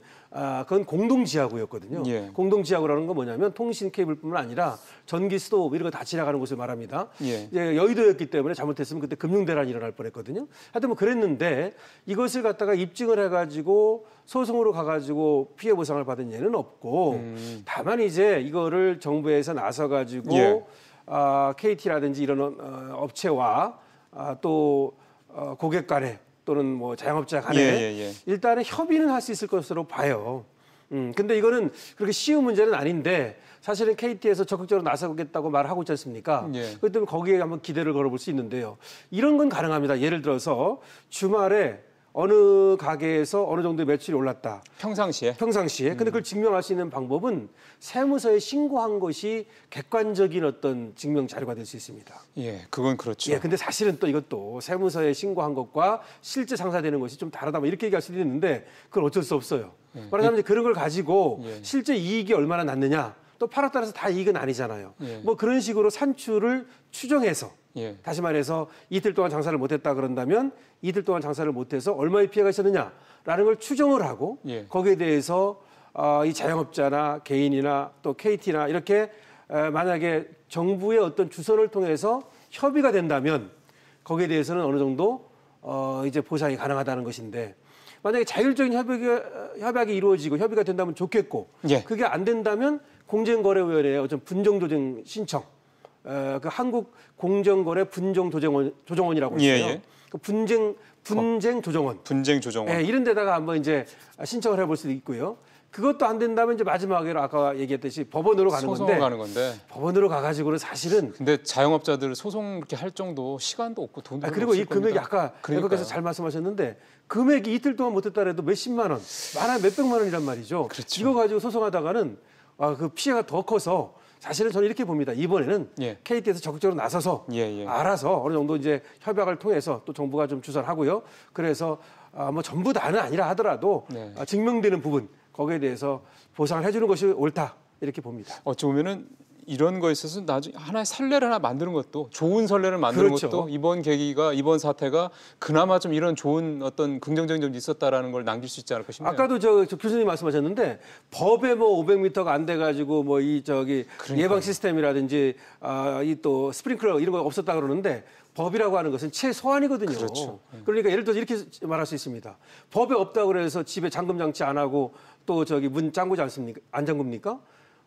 그건 공동지하구였거든요. 공동지하구라는 건 뭐냐면 통신 케이블뿐만 아니라 전기 스토브 이런 거 다 지나가는 곳을 말합니다. 이제 여의도였기 때문에 잘못했으면 그때 금융대란이 일어날 뻔했거든요. 하여튼 뭐 그랬는데 이것을 갖다가 입증을 해가지고 소송으로 가가지고 피해 보상을 받은 예는 없고 다만 이제 이거를 정부에서 나서가지고 KT라든지 이런 업체와 또 고객 간에 또는 뭐 자영업자 간에 일단은 협의는 할 수 있을 것으로 봐요. 근데 이거는 그렇게 쉬운 문제는 아닌데 사실은 KT에서 적극적으로 나서겠다고 말하고 있지 않습니까? 그렇기 때문에 거기에 한번 기대를 걸어볼 수 있는데요. 이런 건 가능합니다. 예를 들어서 주말에 어느 가게에서 어느 정도의 매출이 올랐다. 평상시에? 평상시에. 근데 그걸 증명할 수 있는 방법은 세무서에 신고한 것이 객관적인 어떤 증명 자료가 될 수 있습니다. 예, 그건 그렇죠. 근데 사실은 또 이것도 세무서에 신고한 것과 실제 상사되는 것이 좀 다르다. 뭐 이렇게 얘기할 수도 있는데 그건 어쩔 수 없어요. 말하자면 그런 걸 가지고 실제 이익이 얼마나 났느냐. 또 팔에 따라서 다 이익은 아니잖아요. 뭐 그런 식으로 산출을 추정해서 다시 말해서 이틀 동안 장사를 못했다 그런다면 이틀 동안 장사를 못해서 얼마의 피해가 있었느냐라는 걸 추정을 하고 거기에 대해서 이 자영업자나 개인이나 또 KT나 이렇게 만약에 정부의 어떤 주선을 통해서 협의가 된다면 거기에 대해서는 어느 정도 이제 보상이 가능하다는 것인데 만약에 자율적인 협약이 이루어지고 협의가 된다면 좋겠고 그게 안 된다면 공정거래위원회의 어떤 분정조정 신청 그 한국 공정거래 분정조정원이라고 있어요. 그 분쟁 조정원. 분쟁 조정원. 이런 데다가 한번 이제 신청을 해볼 수도 있고요. 그것도 안 된다면 이제 마지막으로 아까 얘기했듯이 법원으로 가는 소송을 가는 건데. 법원으로 가가지고는 사실은. 근데 자영업자들 소송 이렇게 할 정도 시간도 없고 돈도 그리고 이 금액이 겁니다. 아까 여기서 잘 말씀하셨는데 금액이 이틀 동안 못했다 해도 몇십만 원, 많아 몇백만 원이란 말이죠. 그렇죠. 이거 가지고 소송하다가는 그 피해가 더 커서 사실은 저는 이렇게 봅니다. 이번에는 KT에서 적극적으로 나서서 알아서 어느 정도 이제 협약을 통해서 또 정부가 좀 주선하고요. 그래서 뭐 전부 다는 아니라 하더라도 증명되는 부분 거기에 대해서 보상을 해주는 것이 옳다 이렇게 봅니다. 어찌 보면은 이런 거에 있어서 나중에 하나의 선례를 하나 만드는 것도 좋은 선례를 만드는 것도 이번 계기가 이번 사태가 그나마 좀 이런 좋은 어떤 긍정적인 점이 있었다라는 걸 남길 수 있지 않을까 싶네요. 아까도 저 교수님 말씀하셨는데 법에 뭐 500m가 안 돼가지고 뭐 이 예방 시스템이라든지 이 또 스프링클러 이런 거 없었다 그러는데 법이라고 하는 것은 최소한이거든요. 그렇죠. 그러니까 예를 들어서 이렇게 말할 수 있습니다. 법에 없다고 그래서 집에 잠금 장치 안 하고 또 문 잠그지 않습니까? 안 잠굽니까?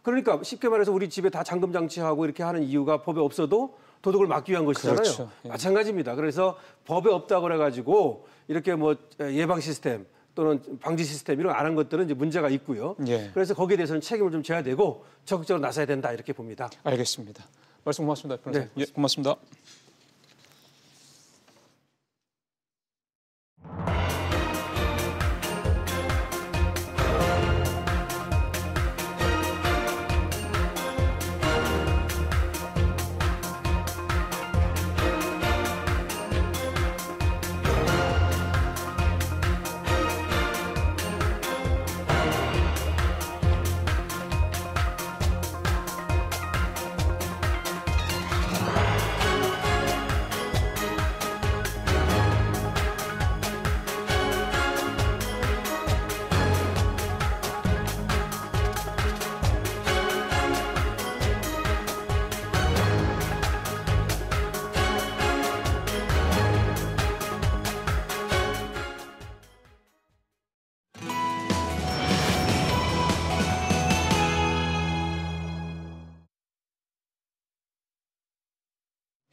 그러니까 쉽게 말해서 우리 집에 다 잠금 장치하고 이렇게 하는 이유가 법에 없어도 도둑을 막기 위한 것이잖아요. 그렇죠. 마찬가지입니다. 그래서 법에 없다고 그래가지고 이렇게 뭐 예방 시스템 또는 방지 시스템 이런 거 안 한 것들은 이제 문제가 있고요. 그래서 거기에 대해서는 책임을 좀 져야 되고 적극적으로 나서야 된다 이렇게 봅니다. 알겠습니다. 말씀 고맙습니다. 변호사님. 고맙습니다.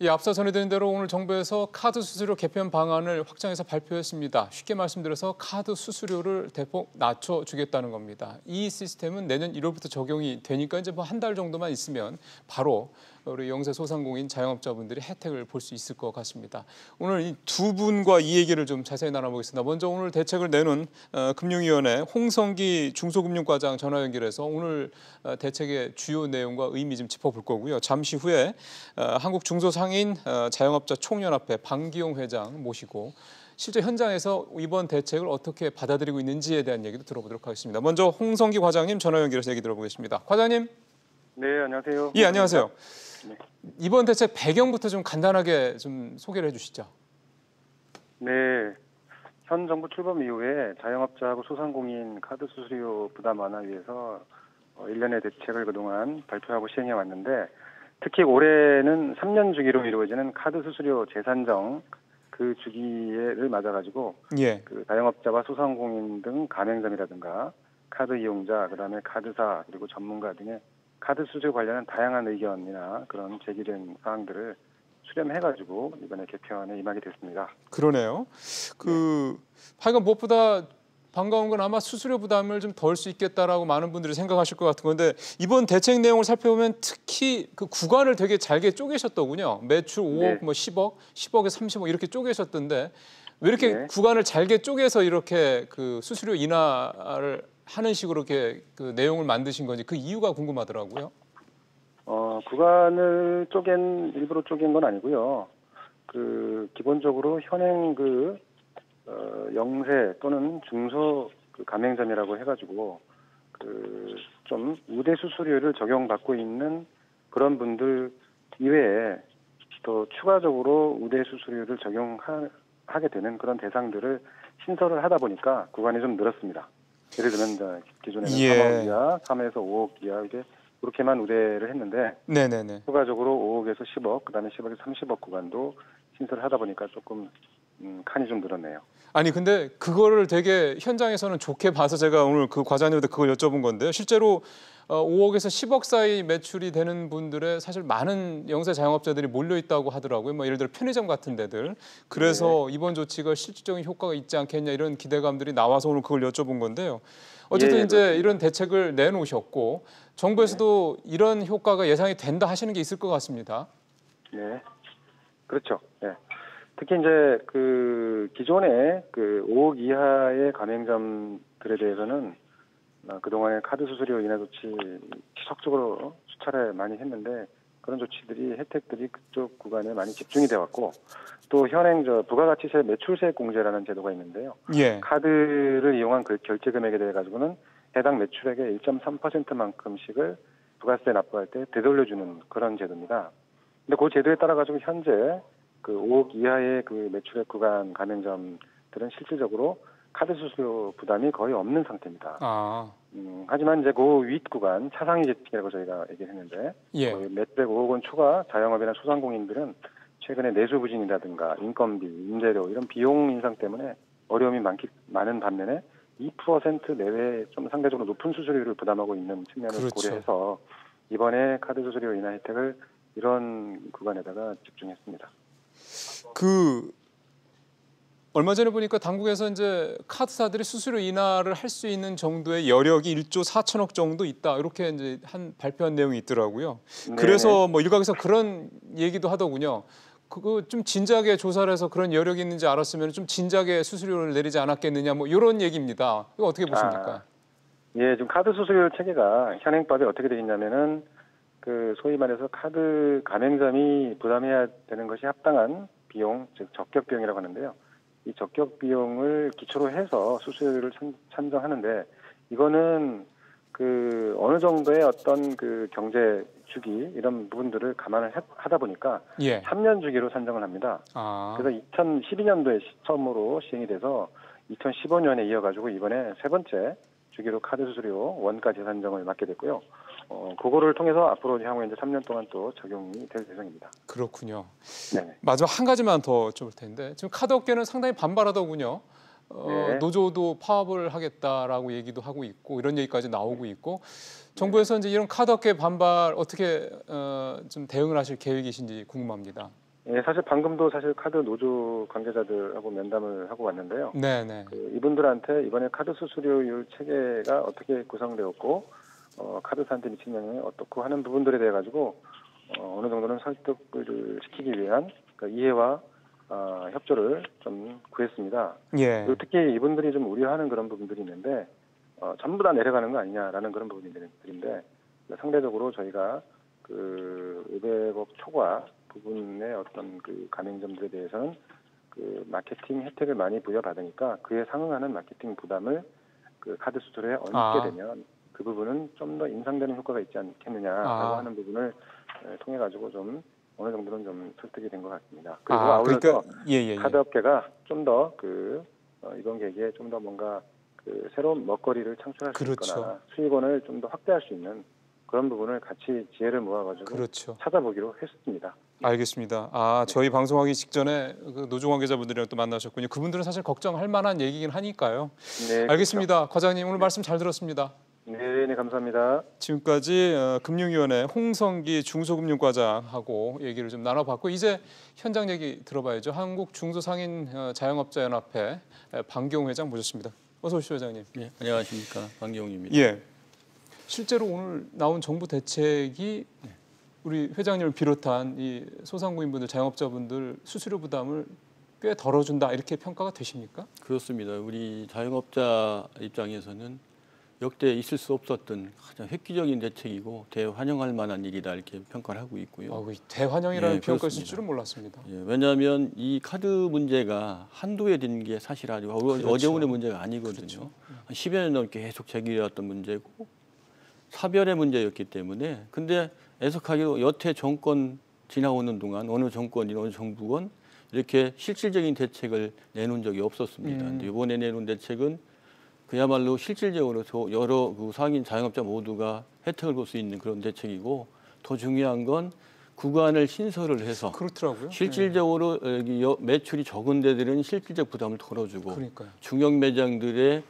앞서 전해드린 대로 오늘 정부에서 카드 수수료 개편 방안을 확정해서 발표했습니다. 쉽게 말씀드려서 카드 수수료를 대폭 낮춰주겠다는 겁니다. 이 시스템은 내년 1월부터 적용이 되니까 이제 뭐 한 달 정도만 있으면 바로 우리 영세 소상공인 자영업자분들이 혜택을 볼 수 있을 것 같습니다. 오늘 이 두 분과 이 얘기를 좀 자세히 나눠보겠습니다. 먼저 오늘 대책을 내놓은 금융위원회 홍성기 중소금융과장 전화 연결해서 오늘 대책의 주요 내용과 의미 좀 짚어볼 거고요. 잠시 후에 한국중소상인 자영업자 총연합회 방기용 회장 모시고 실제 현장에서 이번 대책을 어떻게 받아들이고 있는지에 대한 얘기도 들어보도록 하겠습니다. 먼저 홍성기 과장님 전화 연결해서 얘기 들어보겠습니다. 과장님. 네, 안녕하세요. 예, 안녕하세요. 네. 이번 대책 배경부터 좀 간단하게 좀 소개를 해주시죠. 네, 현 정부 출범 이후에 자영업자하고 소상공인 카드 수수료 부담 완화 위해서 1년의 대책을 그동안 발표하고 시행해 왔는데 특히 올해는 3년 주기로 이루어지는 카드 수수료 재산정 그 주기를 맞아가지고 예. 그 자영업자와 소상공인 등 가맹점이라든가 카드 이용자, 그다음에 카드사 그리고 전문가 등의 카드 수수료 관련한 다양한 의견이나 그런 제기된 사항들을 수렴해가지고 이번에 개편에 임하게 됐습니다. 그러네요. 하여간 무엇보다 반가운 건 아마 수수료 부담을 좀 덜 수 있겠다라고 많은 분들이 생각하실 것 같은 건데 이번 대책 내용을 살펴보면 특히 그 구간을 되게 잘게 쪼개셨더군요. 매출 5억, 네. 뭐 10억, 10억에 30억 이렇게 쪼개셨던데 왜 이렇게 네. 구간을 잘게 쪼개서 이렇게 그 수수료 인하를 하는 식으로 이렇게 그 내용을 만드신 건지 그 이유가 궁금하더라고요. 구간을 일부러 쪼갠 건 아니고요. 기본적으로 현행 영세 또는 중소 가맹점이라고 해가지고 좀 우대 수수료를 적용받고 있는 그런 분들 이외에 또 추가적으로 우대 수수료를 적용하게 되는 그런 대상들을 신설을 하다 보니까 구간이 좀 늘었습니다. 예를 들면 기존에는 3억 이하, 3에서 5억 이하 이게 그렇게만 우대를 했는데 네네네. 추가적으로 5억에서 10억, 그다음에 10억에서 30억 구간도 신설을 하다 보니까 조금 칸이 좀 늘었네요. 아니 근데 그거를 되게 현장에서는 좋게 봐서 제가 오늘 그 과장님한테 그걸 여쭤본 건데요. 실제로 5억에서 10억 사이 매출이 되는 분들의 사실 많은 영세 자영업자들이 몰려 있다고 하더라고요. 뭐 예를 들어 편의점 같은 데들. 그래서 이번 조치가 실질적인 효과가 있지 않겠냐 이런 기대감들이 나와서 오늘 그걸 여쭤본 건데요. 어쨌든 이제 이런 대책을 내놓으셨고 정부에서도 이런 효과가 예상이 된다 하시는 게 있을 것 같습니다. 네, 그렇죠. 네. 특히 이제 기존에 5억 이하의 가맹점들에 대해서는 그동안에 카드 수수료 인하 조치 지속적으로 수차례 많이 했는데 그런 조치들이 혜택들이 그쪽 구간에 많이 집중이 돼 왔고 또 현행 부가가치세 매출세액 공제라는 제도가 있는데요. 예. 카드를 이용한 그 결제 금액에 대해 가지고는 해당 매출액의 1.3%만큼씩을 부가세 납부할 때 되돌려주는 그런 제도입니다. 근데 그 제도에 따라 가지고 현재 5억 이하의 매출액 구간 가맹점들은 실질적으로 카드 수수료 부담이 거의 없는 상태입니다. 하지만 이제 그 윗 구간 차상위 계층이라고 저희가 얘기했는데 매출액 5억 원 초과 자영업이나 소상공인들은 최근에 내수 부진이라든가 인건비, 임대료 이런 비용 인상 때문에 어려움이 많은 반면에 2% 내외 좀 상대적으로 높은 수수료를 부담하고 있는 측면을 고려해서 이번에 카드 수수료 인하 혜택을 이런 구간에다가 집중했습니다. 얼마 전에 보니까 당국에서 이제 카드사들이 수수료 인하를 할 수 있는 정도의 여력이 1조 4천억 정도 있다 이렇게 이제 발표한 내용이 있더라고요. 네네. 그래서 뭐 일각에서 그런 얘기도 하더군요. 그거 좀 진작에 조사를 해서 그런 여력이 있는지 알았으면 좀 진작에 수수료를 내리지 않았겠느냐 뭐 이런 얘기입니다. 이거 어떻게 보십니까? 지금 카드 수수료 체계가 현행법에 어떻게 되어 있냐면은 소위 말해서 카드 가맹점이 부담해야 되는 것이 합당한 비용, 즉 적격 비용이라고 하는데요. 이 적격 비용을 기초로 해서 수수료를 산정하는데 이거는 어느 정도의 어떤 경제 주기 이런 부분들을 감안을 하다 보니까 3년 주기로 산정을 합니다. 그래서 2012년도에 처음으로 시행이 돼서 2015년에 이어가지고 이번에 세 번째 주기로 카드 수수료 원가 재산정을 맡게 됐고요. 그거를 통해서 앞으로 향후에 이제 3년 동안 또 적용이 될 예정입니다. 그렇군요. 네. 마지막 한 가지만 더 여쭤볼 텐데 지금 카드 업계는 상당히 반발하더군요. 노조도 파업을 하겠다라고 얘기도 하고 있고 이런 얘기까지 나오고 있고 정부에서 이제 이런 카드 업계 반발 어떻게 좀 대응을 하실 계획이신지 궁금합니다. 사실 방금도 카드 노조 관계자들하고 면담을 하고 왔는데요. 네네. 이분들한테 이번에 카드 수수료율 체계가 어떻게 구성되었고 카드사한테 미친 영향이 어떻고 하는 부분들에 대해 가지고 어느 정도는 설득을 시키기 위한 이해와 협조를 좀 구했습니다. 예. 그리고 특히 이분들이 좀 우려하는 그런 부분들이 있는데 전부 다 내려가는 거 아니냐라는 그런 부분들인데 상대적으로 저희가 그 500억 초과 부분의 어떤 그 가맹점들에 대해서는 그 마케팅 혜택을 많이 부여받으니까 그에 상응하는 마케팅 부담을 그 카드 수수료에 얹게 되면 그 부분은 좀 더 인상되는 효과가 있지 않겠느냐라고 하는 부분을 통해 가지고 좀 어느 정도는 좀 설득이 된 것 같습니다. 그리고 아울러서 카드 업계가 좀 더 그 이번 계기에 좀 더 뭔가 그 새로운 먹거리를 창출할 수 있거나 수익원을 좀 더 확대할 수 있는 그런 부분을 같이 지혜를 모아가지고 찾아보기로 했습니다. 알겠습니다. 저희 방송하기 직전에 그 노조 관계자분들이랑 또 만나셨군요. 그분들은 사실 걱정할 만한 얘기긴 하니까요. 네, 알겠습니다. 그렇죠. 과장님 오늘 말씀 잘 들었습니다. 네, 감사합니다. 지금까지 금융위원회 홍성기 중소금융과장하고 얘기를 좀 나눠봤고 이제 현장 얘기 들어봐야죠. 한국중소상인자영업자연합회 방기용 회장 모셨습니다. 어서 오십시오, 회장님. 네, 안녕하십니까. 방기용입니다. 예. 실제로 오늘 나온 정부 대책이 우리 회장님을 비롯한 이 소상공인분들, 자영업자분들 수수료 부담을 꽤 덜어준다 이렇게 평가가 되십니까? 그렇습니다. 우리 자영업자 입장에서는 역대 있을 수 없었던 가장 획기적인 대책이고 대환영할 만한 일이다 이렇게 평가를 하고 있고요. 대환영이라는 표현까지 쓸 줄은 몰랐습니다. 왜냐하면 이 카드 문제가 한두에 든 게 사실 아니고 어제 오늘 문제가 아니거든요. 한 10여 년 넘게 계속 제기해왔던 문제고 차별의 문제였기 때문에 근데 애석하게도 여태 정권 지나오는 동안 어느 정권이나 어느 정부건 이렇게 실질적인 대책을 내놓은 적이 없었습니다. 근데 이번에 내놓은 대책은 그야말로 실질적으로 여러 그 상인 자영업자 모두가 혜택을 볼 수 있는 그런 대책이고 더 중요한 건 구간을 신설을 해서 그렇더라고요. 실질적으로 여기 매출이 적은 데들은 실질적 부담을 덜어주고 중형 매장들의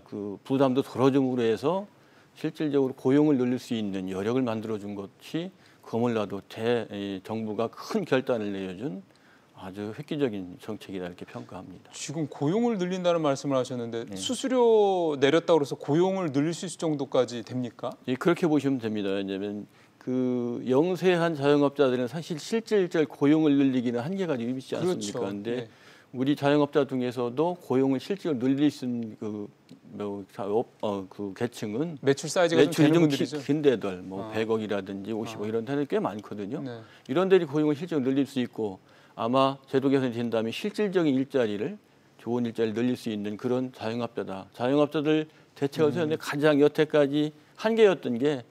그 부담도 덜어줌으로 해서 실질적으로 고용을 늘릴 수 있는 여력을 만들어준 것이 거물라도 정부가 큰 결단을 내어준 아주 획기적인 정책이다 이렇게 평가합니다. 지금 고용을 늘린다는 말씀을 하셨는데 수수료 내렸다고 해서 고용을 늘릴 수 있을 정도까지 됩니까? 예, 그렇게 보시면 됩니다. 왜냐하면 그 영세한 자영업자들은 사실 실질적 고용을 늘리기는 한계가 있지 않습니까? 그런데 우리 자영업자 중에서도 고용을 실제로 늘릴 수 있는 그 계층은 매출 사이즈가 매출이 좀 긴 데들 100억이라든지 50억 이런 데는 꽤 많거든요. 이런 데들이 고용을 실제로 늘릴 수 있고 아마 제도 개선이 된다면 실질적인 일자리를 좋은 일자리를 늘릴 수 있는 그런 자영업자다. 자영업자들 대책을 세웠는데 가장 여태까지 한계였던 게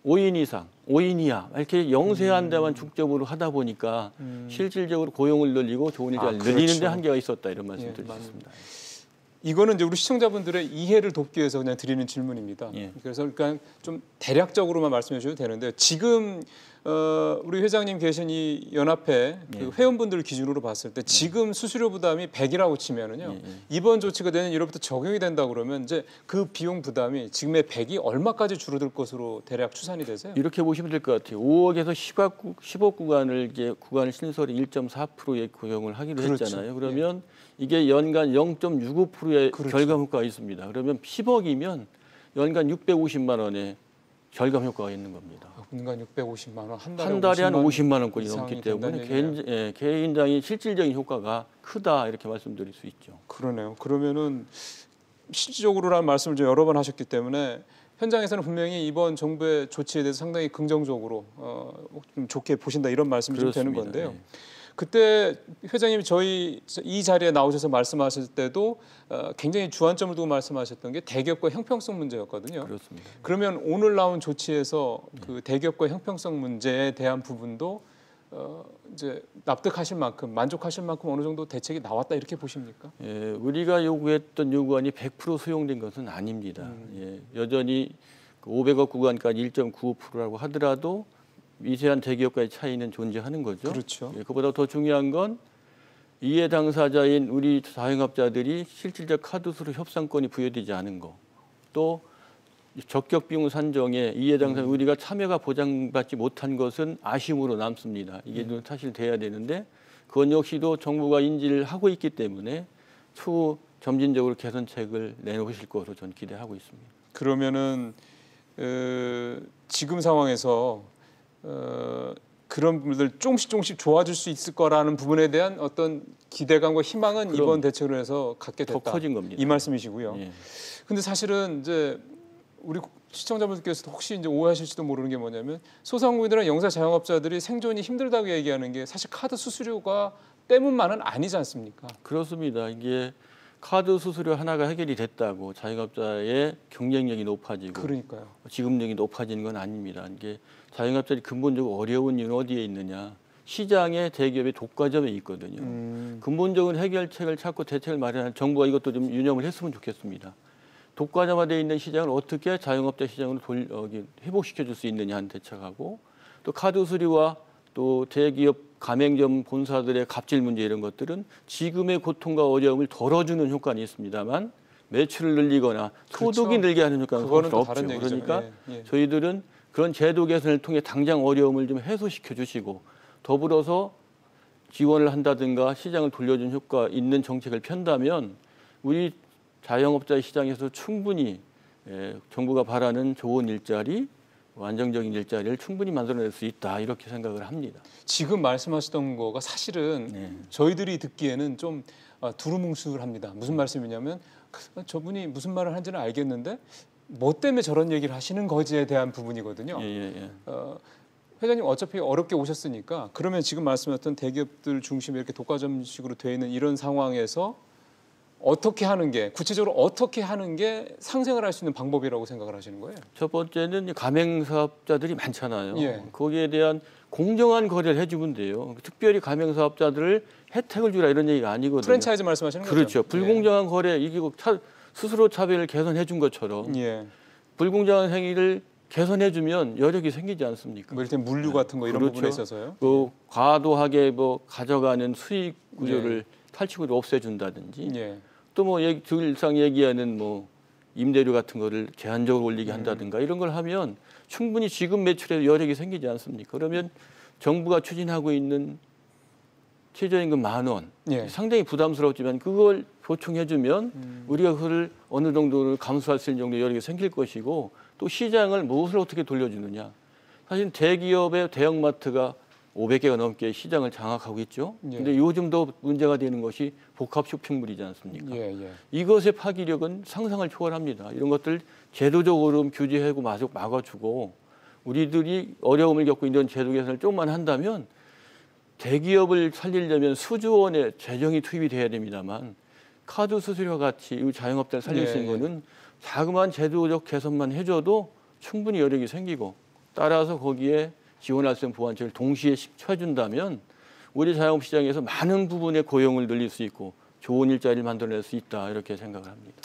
5인 이상, 5인 이하 이렇게 영세한 데만 중점으로 하다 보니까 실질적으로 고용을 늘리고 좋은 일자리를 늘리는 데 한계가 있었다 이런 말씀 드리겠습니다. 이거는 이제 우리 시청자분들의 이해를 돕기 위해서 그냥 드리는 질문입니다. 그래서 그러니까 좀 대략적으로만 말씀해 주셔도 되는데 지금 우리 회장님 계신 이 연합회 그 회원분들 기준으로 봤을 때 지금 수수료 부담이 100이라고 치면은요. 이번 조치가 되는 1월부터 적용이 된다 그러면 이제 그 비용 부담이 지금의 100이 얼마까지 줄어들 것으로 대략 추산이 되세요? 이렇게 보시면 될 것 같아요. 5억에서 10억 구간을 이제 구간 신설이 1.4%의 고용을 하기로 했잖아요. 그러면 이게 연간 0.65%의 결감 효과가 있습니다. 그러면 10억이면 연간 650만 원의 결감 효과가 있는 겁니다. 연간 650만 원, 한 달에 한 50만 원권이 넘기 때문에 개인장이 실질적인 효과가 크다 이렇게 말씀드릴 수 있죠. 그러네요. 그러면은 실질적으로라는 말씀을 좀 여러 번 하셨기 때문에 현장에서는 분명히 이번 정부의 조치에 대해서 상당히 긍정적으로 좀 좋게 보신다 이런 말씀이 좀 되는 건데요. 그때 회장님이 저희 이 자리에 나오셔서 말씀하실 때도 굉장히 주안점을 두고 말씀하셨던 게 대기업과 형평성 문제였거든요. 그렇습니다. 그러면 오늘 나온 조치에서 그 대기업과 형평성 문제에 대한 부분도 이제 납득하실 만큼 만족하실 만큼 어느 정도 대책이 나왔다 이렇게 보십니까? 예, 우리가 요구했던 요구안이 100% 수용된 것은 아닙니다. 예, 여전히 그 500억 구간까지 1.95%라고 하더라도 미세한 대기업과의 차이는 존재하는 거죠. 그렇죠. 예, 그보다 더 중요한 건 이해 당사자인 우리 자영업자들이 실질적 카드 수수료 협상권이 부여되지 않은 거, 또 적격 비용 산정에 이해 당사자 우리가 참여가 보장받지 못한 것은 아쉬움으로 남습니다. 이게 사실 돼야 되는데 그건 역시도 정부가 인지를 하고 있기 때문에 추후 점진적으로 개선책을 내놓으실 것으로 저는 기대하고 있습니다. 그러면은 지금 상황에서 그런 부분들 조금씩 좋아질 수 있을 거라는 부분에 대한 어떤 기대감과 희망은 이번 대책으로 해서 갖게 됐다. 더 커진 겁니다. 이 말씀이시고요. 예. 근데 사실은 이제 우리 시청자분들께서도 혹시 이제 오해하실지도 모르는 게 뭐냐면 소상공인들이나 영세 자영업자들이 생존이 힘들다고 얘기하는 게 사실 카드 수수료가 때문만은 아니지 않습니까? 그렇습니다. 이게 카드 수수료 하나가 해결이 됐다고 자영업자의 경쟁력이 높아지고 그러니까요. 지급력이 높아지는 건 아닙니다. 이게 자영업자들이 근본적으로 어려운 이유는 어디에 있느냐. 시장에 대기업의 독과점에 있거든요. 근본적인 해결책을 찾고 대책을 마련한 정부가 이것도 좀 유념을 했으면 좋겠습니다. 독과점화되어 있는 시장을 어떻게 자영업자 시장으로 회복시켜 줄 수 있느냐 하는 대책하고 또 카드 수수료와 또 대기업 가맹점 본사들의 갑질 문제 이런 것들은 지금의 고통과 어려움을 덜어주는 효과는 있습니다만 매출을 늘리거나 소득이 늘게 하는 효과는 없죠. 그러니까 저희들은 그런 제도 개선을 통해 당장 어려움을 좀 해소시켜 주시고 더불어서 지원을 한다든가 시장을 돌려준 효과 있는 정책을 편다면 우리 자영업자 시장에서 충분히 정부가 바라는 좋은 일자리, 안정적인 일자리를 충분히 만들어낼 수 있다 이렇게 생각을 합니다. 지금 말씀하시던 거가 사실은 저희들이 듣기에는 좀 두루뭉술합니다. 무슨 말씀이냐면 저분이 무슨 말을 하는지는 알겠는데 뭐 때문에 저런 얘기를 하시는 거지에 대한 부분이거든요. 회장님 어차피 어렵게 오셨으니까 그러면 지금 말씀하셨던 대기업들 중심에 이렇게 독과점식으로 돼 있는 이런 상황에서 어떻게 하는 게 구체적으로 어떻게 하는 게 상생을 할 수 있는 방법이라고 생각을 하시는 거예요? 첫 번째는 가맹사업자들이 많잖아요. 예. 거기에 대한 공정한 거래를 해주면 돼요. 특별히 가맹사업자들을 혜택을 주라 이런 얘기가 아니거든요. 프랜차이즈 말씀하시는 거죠? 그렇죠. 불공정한 거래 이기고 스스로 차별을 개선해 준 것처럼 불공정한 행위를 개선해주면 여력이 생기지 않습니까? 뭐 이럴 때 물류 같은 거 이런 그렇죠. 부분에 있어서요. 또 과도하게 뭐 가져가는 수익 구조를 탈취구를 없애준다든지 또 뭐 늘상 얘기하는 뭐 임대료 같은 거를 제한적으로 올리게 한다든가 이런 걸 하면 충분히 지금 매출에 여력이 생기지 않습니까? 그러면 정부가 추진하고 있는 최저임금 10,000원 상당히 부담스럽지만 그걸 보충해주면 우리가 그걸 어느 정도를 감수할 수 있는 정도의 여력이 생길 것이고 또 시장을 무엇을 어떻게 돌려주느냐. 사실 대기업의 대형마트가 500개가 넘게 시장을 장악하고 있죠. 그런데 요즘도 문제가 되는 것이 복합 쇼핑몰이지 않습니까? 이것의 파기력은 상상을 초월합니다. 이런 것들 제도적으로 규제하고 막아주고 우리들이 어려움을 겪고 있는 제도 개선을 조금만 한다면 대기업을 살리려면 수조 원의 재정이 투입이 돼야 됩니다만 카드 수수료와 같이 이 자영업자를 살릴 수 있는 거는 자그마한 제도적 개선만 해줘도 충분히 여력이 생기고 따라서 거기에 지원할 수 있는 보완책을 동시에 쳐준다면 우리 자영업 시장에서 많은 부분의 고용을 늘릴 수 있고 좋은 일자리를 만들어낼 수 있다 이렇게 생각을 합니다.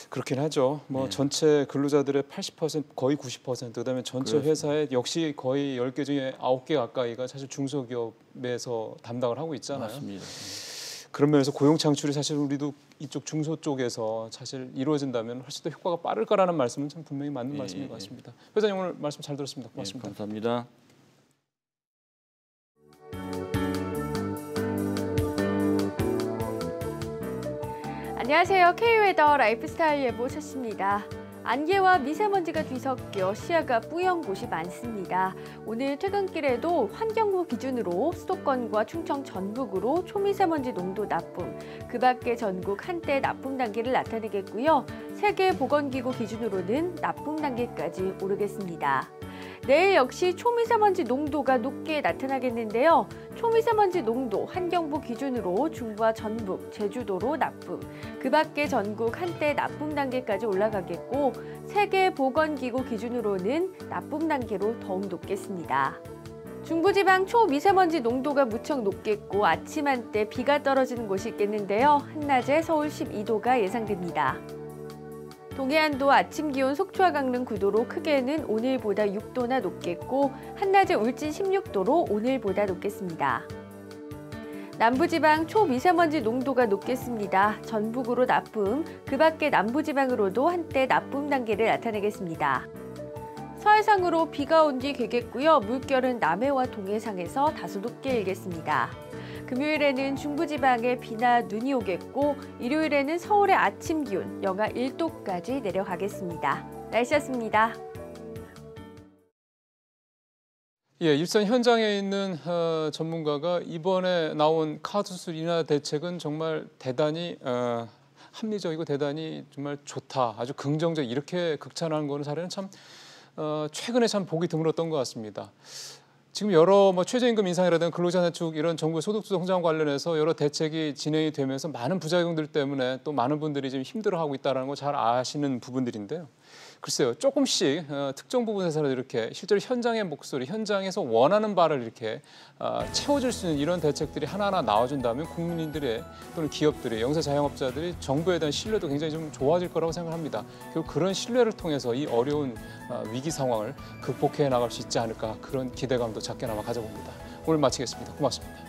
그렇긴 하죠. 뭐 전체 근로자들의 80% 거의 90% 그다음에 전체 그렇습니다. 회사의 역시 거의 10개 중에 9개 가까이가 사실 중소기업에서 담당을 하고 있잖아요. 맞습니다. 그런 면에서 고용 창출이 사실 우리도 이쪽 중소 쪽에서 사실 이루어진다면 훨씬 더 효과가 빠를 거라는 말씀은 참 분명히 맞는 말씀인 것 같습니다. 회장님 오늘 말씀 잘 들었습니다. 고맙습니다. 감사합니다. 안녕하세요. K웨더 라이프스타일 예보 셨습니다. 안개와 미세먼지가 뒤섞여 시야가 뿌연 곳이 많습니다. 오늘 퇴근길에도 환경부 기준으로 수도권과 충청 전북으로 초미세먼지 농도 나쁨, 그 밖에 전국 한때 나쁨 단계를 나타내겠고요. 세계보건기구 기준으로는 나쁨 단계까지 오르겠습니다. 내일 역시 초미세먼지 농도가 높게 나타나겠는데요. 초미세먼지 농도 환경부 기준으로 중부와 전북, 제주도로 나쁨, 그 밖에 전국 한때 나쁨 단계까지 올라가겠고 세계보건기구 기준으로는 나쁨 단계로 더욱 높겠습니다. 중부지방 초미세먼지 농도가 무척 높겠고 아침 한때 비가 떨어지는 곳이 있겠는데요. 한낮에 서울 12도가 예상됩니다. 동해안도 아침 기온 속초와 강릉 9도로 크게는 오늘보다 6도나 높겠고 한낮에 울진 16도로 오늘보다 높겠습니다. 남부지방 초미세먼지 농도가 높겠습니다. 전북으로 나쁨, 그 밖에 남부지방으로도 한때 나쁨 단계를 나타내겠습니다. 서해상으로 비가 온 뒤 개겠고요. 물결은 남해와 동해상에서 다소 높게 일겠습니다. 금요일에는 중부지방에 비나 눈이 오겠고 일요일에는 서울의 아침 기온 영하 1도까지 내려가겠습니다. 날씨였습니다. 예, 일선 현장에 있는 전문가가 이번에 나온 카드 수술 인하 대책은 정말 대단히 합리적이고 대단히 정말 좋다, 아주 긍정적, 이렇게 극찬하는 거는 사례는 참 최근에 참 보기 드물었던 것 같습니다. 지금 여러 최저임금 인상이라든가 근로자 단축 이런 정부의 소득주 성장 관련해서 여러 대책이 진행이 되면서 많은 부작용들 때문에 또 많은 분들이 지금 힘들어하고 있다는 거 잘 아시는 부분들인데요. 글쎄요, 조금씩 특정 부분에서라도 이렇게 실제로 현장의 목소리, 현장에서 원하는 바를 이렇게 채워줄 수 있는 이런 대책들이 하나하나 나와준다면 국민들의 또는 기업들의, 영세 자영업자들이 정부에 대한 신뢰도 굉장히 좀 좋아질 거라고 생각합니다. 결국 그런 신뢰를 통해서 이 어려운 위기 상황을 극복해 나갈 수 있지 않을까, 그런 기대감도 작게나마 가져봅니다. 오늘 마치겠습니다. 고맙습니다.